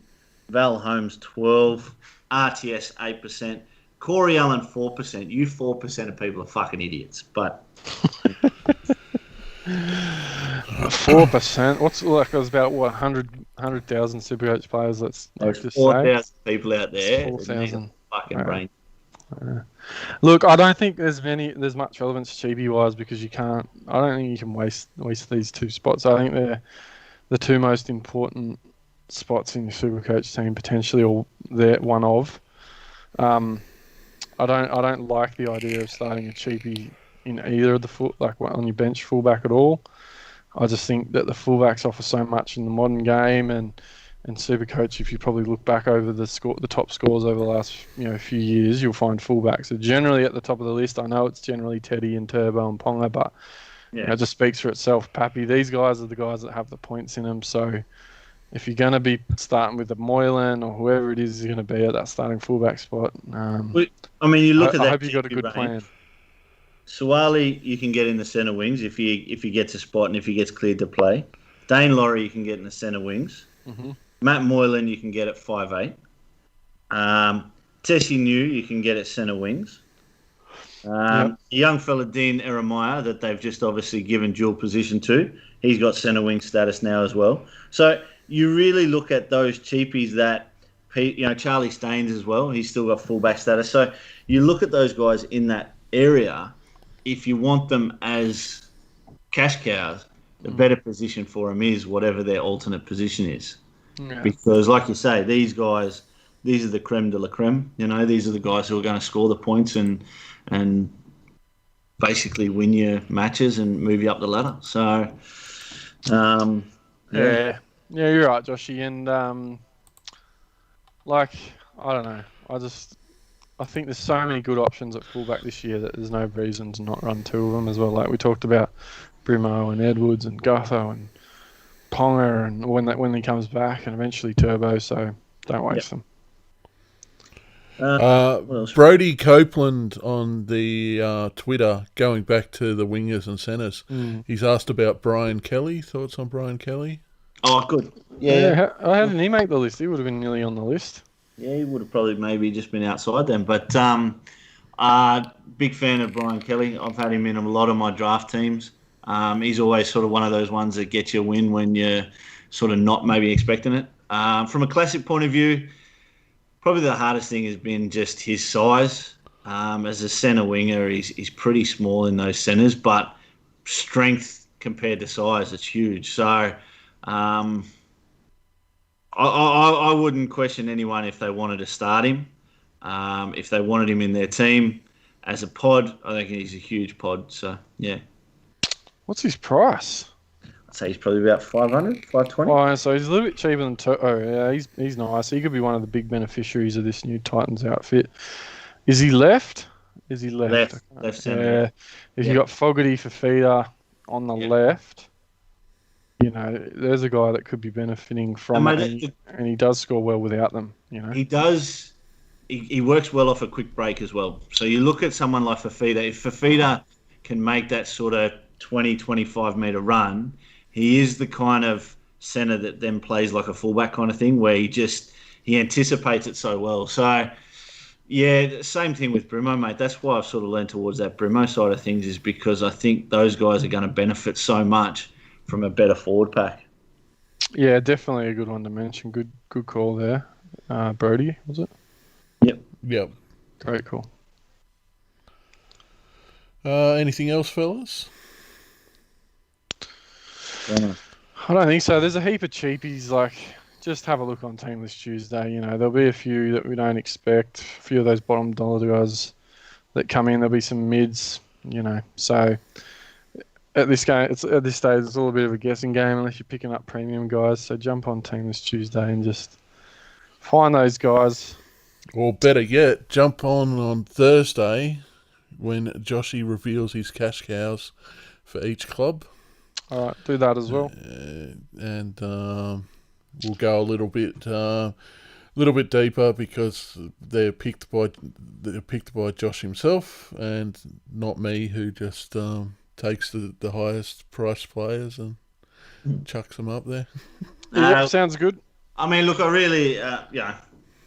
Val Holmes 12, RTS 8%. Corey Allen 4%. You 4% of people are fucking idiots, but 4%. What's like? It was about 100,000 Supercoach players. Let's just 4,000 people out there. 4,000 fucking brain. Look, I don't think there's much relevance cheapie wise because you can't. I don't think you can waste these two spots. I think they're the two most important spots in the Supercoach team potentially, or they're one of. I don't like the idea of starting a cheapie in either of the on your bench fullback at all. I just think that the fullbacks offer so much in the modern game, and Supercoach, if you probably look back over the top scores over the last few years, you'll find fullbacks are generally at the top of the list. I know it's generally Teddy and Turbo and Ponga, but it just speaks for itself. Pappy, these guys are the guys that have the points in them, so if you're going to be starting with a Moylan or whoever it is going to be at that starting fullback spot, you look at that. I hope you got a good plan. Suwali, you can get in the centre wings if he gets a spot and if he gets cleared to play. Dane Laurie, you can get in the centre wings. Mm-hmm. Matt Moylan, you can get at 5'8". Tessie New, you can get at centre wings. Young fella Dean Eremaya that they've just obviously given dual position to. He's got centre wing status now as well. So you really look at those cheapies that, Charlie Staines as well. He's still got fullback status. So you look at those guys in that area. If you want them as cash cows, the better position for them is whatever their alternate position is. Yeah. Because, like you say, these guys, these are the creme de la creme. These are the guys who are going to score the points and basically win your matches and move you up the ladder. So, yeah, you're right, Joshy. And I don't know. I think there's so many good options at fullback this year that there's no reason to not run two of them as well. Like we talked about Brimo and Edwards and Gutho and Ponga, and when he comes back, and eventually Turbo. So don't waste them. Brody Copeland on the Twitter, going back to the wingers and centres, he's asked about Brian Kelly. Thoughts on Brian Kelly? Oh, good. Yeah. How didn't he make the list? He would have been nearly on the list. Yeah, he would have probably maybe just been outside them. But big fan of Brian Kelly. I've had him in a lot of my draft teams. He's always sort of one of those ones that gets you a win when you're sort of not maybe expecting it. From a classic point of view, probably the hardest thing has been just his size. As a centre winger, he's pretty small in those centres, but strength compared to size, it's huge. So I wouldn't question anyone if they wanted to start him. If they wanted him in their team as a pod, I think he's a huge pod. So, yeah. What's his price? I'd say he's probably about 500, 520. Oh, so he's a little bit cheaper than yeah, he's nice. He could be one of the big beneficiaries of this new Titans outfit. Is he left? Left centre. Yeah. If you got Fogarty for feeder on the left, there's a guy that could be benefiting from it, and he does score well without them. He does. He works well off a quick break as well. So you look at someone like Fafita. If Fafita can make that sort of 20, 25 metre run, he is the kind of centre that then plays like a fullback kind of thing, where he anticipates it so well. So, yeah, same thing with Brimo, mate. That's why I've sort of leaned towards that Brimo side of things, is because I think those guys are going to benefit so much from a better forward pack. Yeah, definitely a good one to mention. Good call there. Brody, was it? Yep. Great call. Anything else, fellas? I don't think so. There's a heap of cheapies. Just have a look on Team List Tuesday. There'll be a few that we don't expect. A few of those bottom dollar guys that come in. There'll be some mids. So at this stage, it's all a bit of a guessing game unless you're picking up premium guys. So jump on Team List Tuesday and just find those guys. Or better yet, jump on Thursday when Joshy reveals his cash cows for each club. All right, do that as well. And we'll go a little bit deeper because they're picked by Josh himself and not me, who just takes the highest priced players and chucks them up there. Yep, sounds good. I mean, look, I really,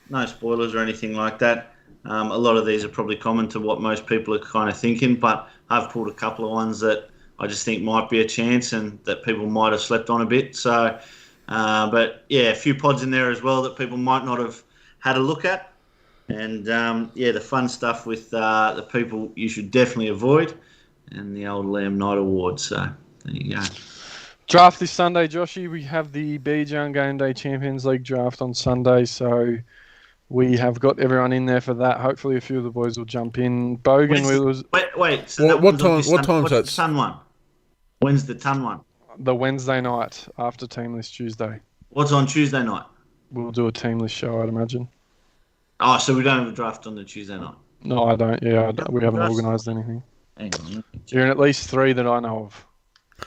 no spoilers or anything like that. A lot of these are probably common to what most people are kind of thinking, but I've pulled a couple of ones that I just think might be a chance and that people might have slept on a bit. So, but yeah, a few pods in there as well that people might not have had a look at. And the fun stuff with the people you should definitely avoid, and the old Liam Knight Award. So there you go. Draft this Sunday, Joshy. We have the Bijan Game Day Champions League draft on Sunday, so we have got everyone in there for that. Hopefully, a few of the boys will jump in. Bogan, wait. So what time? What's that? The Ton one? When's the Ton one? The Wednesday night after Team List Tuesday. What's on Tuesday night? We'll do a Team List show, I'd imagine. Oh, so we don't have a draft on the Tuesday night? No, I don't. Yeah, we haven't organised anything. Hang on. You're in at least 3 that I know of.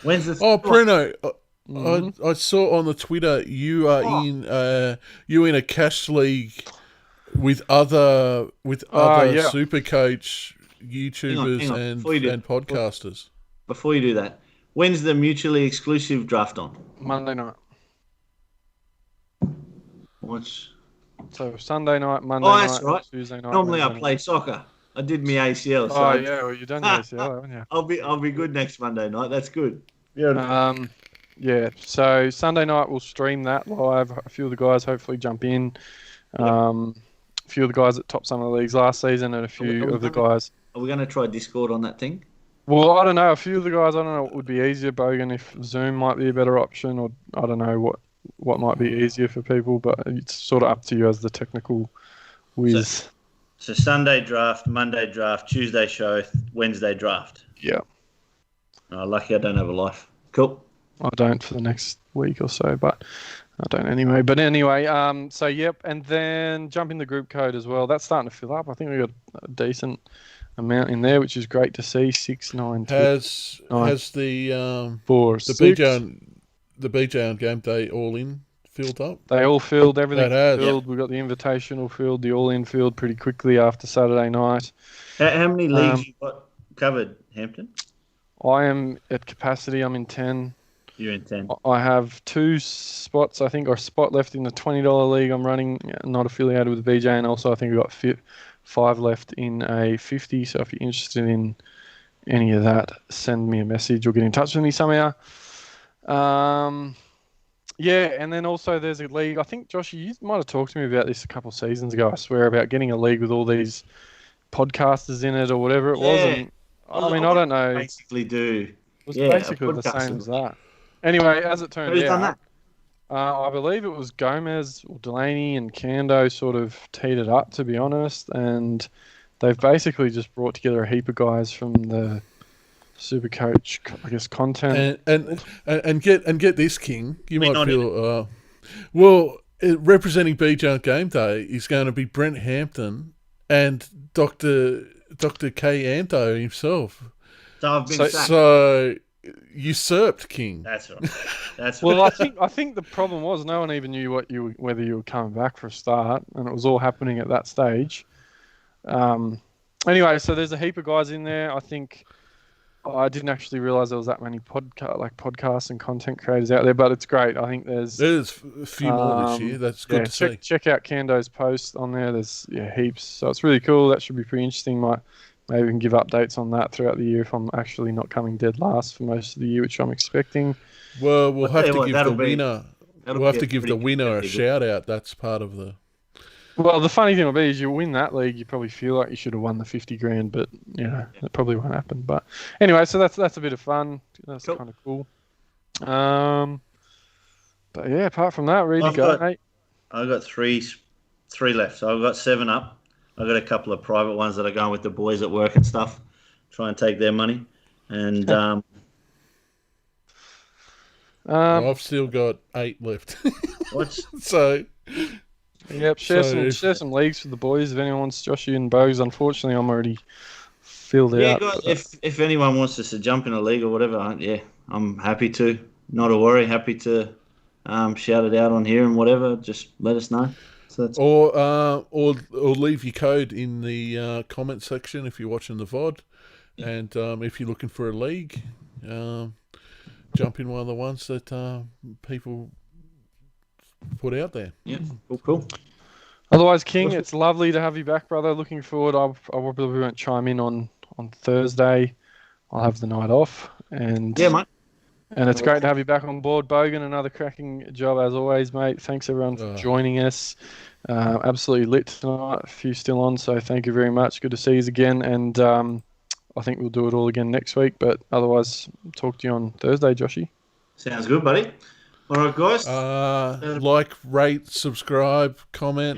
When's the? Oh, Bruno, I saw on the Twitter you are in a cash league with other Supercoach YouTubers hang on. and podcasters. Before you do that, when's the mutually exclusive draft on? Monday night. So Sunday night, Monday night, that's right. Tuesday night. Normally Wednesday I play soccer. I did my ACL. So well, you've done your ACL, haven't you? I'll be good next Monday night. That's good. Yeah. So Sunday night we'll stream that live. A few of the guys hopefully jump in. A few of the guys that topped some of the leagues last season, and a few of the guys. Are we going to try Discord on that thing? Well, I don't know. A few of the guys, I don't know what would be easier, Bogan, if Zoom might be a better option, or I don't know what might be easier for people, but it's sort of up to you as the technical whiz. So Sunday draft, Monday draft, Tuesday show, Wednesday draft. Yeah. Oh, lucky I don't have a life. Cool. I don't for the next week or so, but I don't anyway. But anyway, so yep, and then jump in the group code as well. That's starting to fill up. I think we got a decent amount in there, which is great to see. 6, 9, 2, Has 9, the 4, 6. BJ on game day all in filled up? They all filled. Everything filled. Yep. We got the invitational filled, the all-in filled pretty quickly after Saturday night. How many leagues you got covered, Hampton? I am at capacity. I'm in 10. You're in 10. I have 2 spots, I think, or a spot left in the $20 league I'm running, not affiliated with the BJ, and also I think we've got 5 left in a 50. So if you're interested in any of that, send me a message or get in touch with me somehow. Yeah, and then also there's a league. I think, Josh, you might have talked to me about this a couple of seasons ago, I swear, about getting a league with all these podcasters in it or whatever it was. And, I mean, I don't know. Basically do. It was basically the same as that. Anyway, as it turned out, I believe it was Gomez or Delaney and Kando sort of teed it up, to be honest, and they've basically just brought together a heap of guys from the Supercoach, I guess, content. And get this, King. You might feel representing BJ on game day is going to be Brent Hampton and Dr. K. Anto himself. So I've been sacked. So usurped, King. That's right. That's well, right. I think the problem was no one even knew whether you were coming back for a start, and it was all happening at that stage. Anyway, so there's a heap of guys in there. I think I didn't actually realize there was that many podcasts and content creators out there, but it's great. I think there's a few more this year. That's good to see. Check out Kando's post on there. There's heaps. So it's really cool. That should be pretty interesting. Maybe we can give updates on that throughout the year if I'm actually not coming dead last for most of the year, which I'm expecting. Well, we'll have to give the winner. We'll have to give the winner a shout out. That's part of the. Well, the funny thing will be is you win that league, you probably feel like you should have won the 50 grand, but it probably won't happen. But anyway, so that's a bit of fun. That's kind of cool. But yeah, apart from that, ready to go, mate. I've got three left. So I've got 7 up. I've got a couple of private ones that are going with the boys at work and stuff. Try and take their money. And I've still got 8 left. So. Yep, share some leagues for the boys if anyone wants Joshy and Bogues. Unfortunately, I'm already filled out. Guys, if anyone wants us to jump in a league or whatever, I'm happy to. Not a worry. Happy to shout it out on here and whatever. Just let us know. So that's or leave your code in the comment section if you're watching the VOD, and if you're looking for a league, jump in one of the ones that people put out there. Yeah, cool. Otherwise, King, it's lovely to have you back, brother. Looking forward. I probably won't chime in on Thursday. I'll have the night off, and mate. And it's great to have you back on board, Bogan. Another cracking job as always, mate. Thanks everyone for joining us. Absolutely lit tonight. A few still on, so thank you very much. Good to see you again, and I think we'll do it all again next week. But otherwise, talk to you on Thursday, Joshy. Sounds good, buddy. All right, guys. Like, rate, subscribe, comment.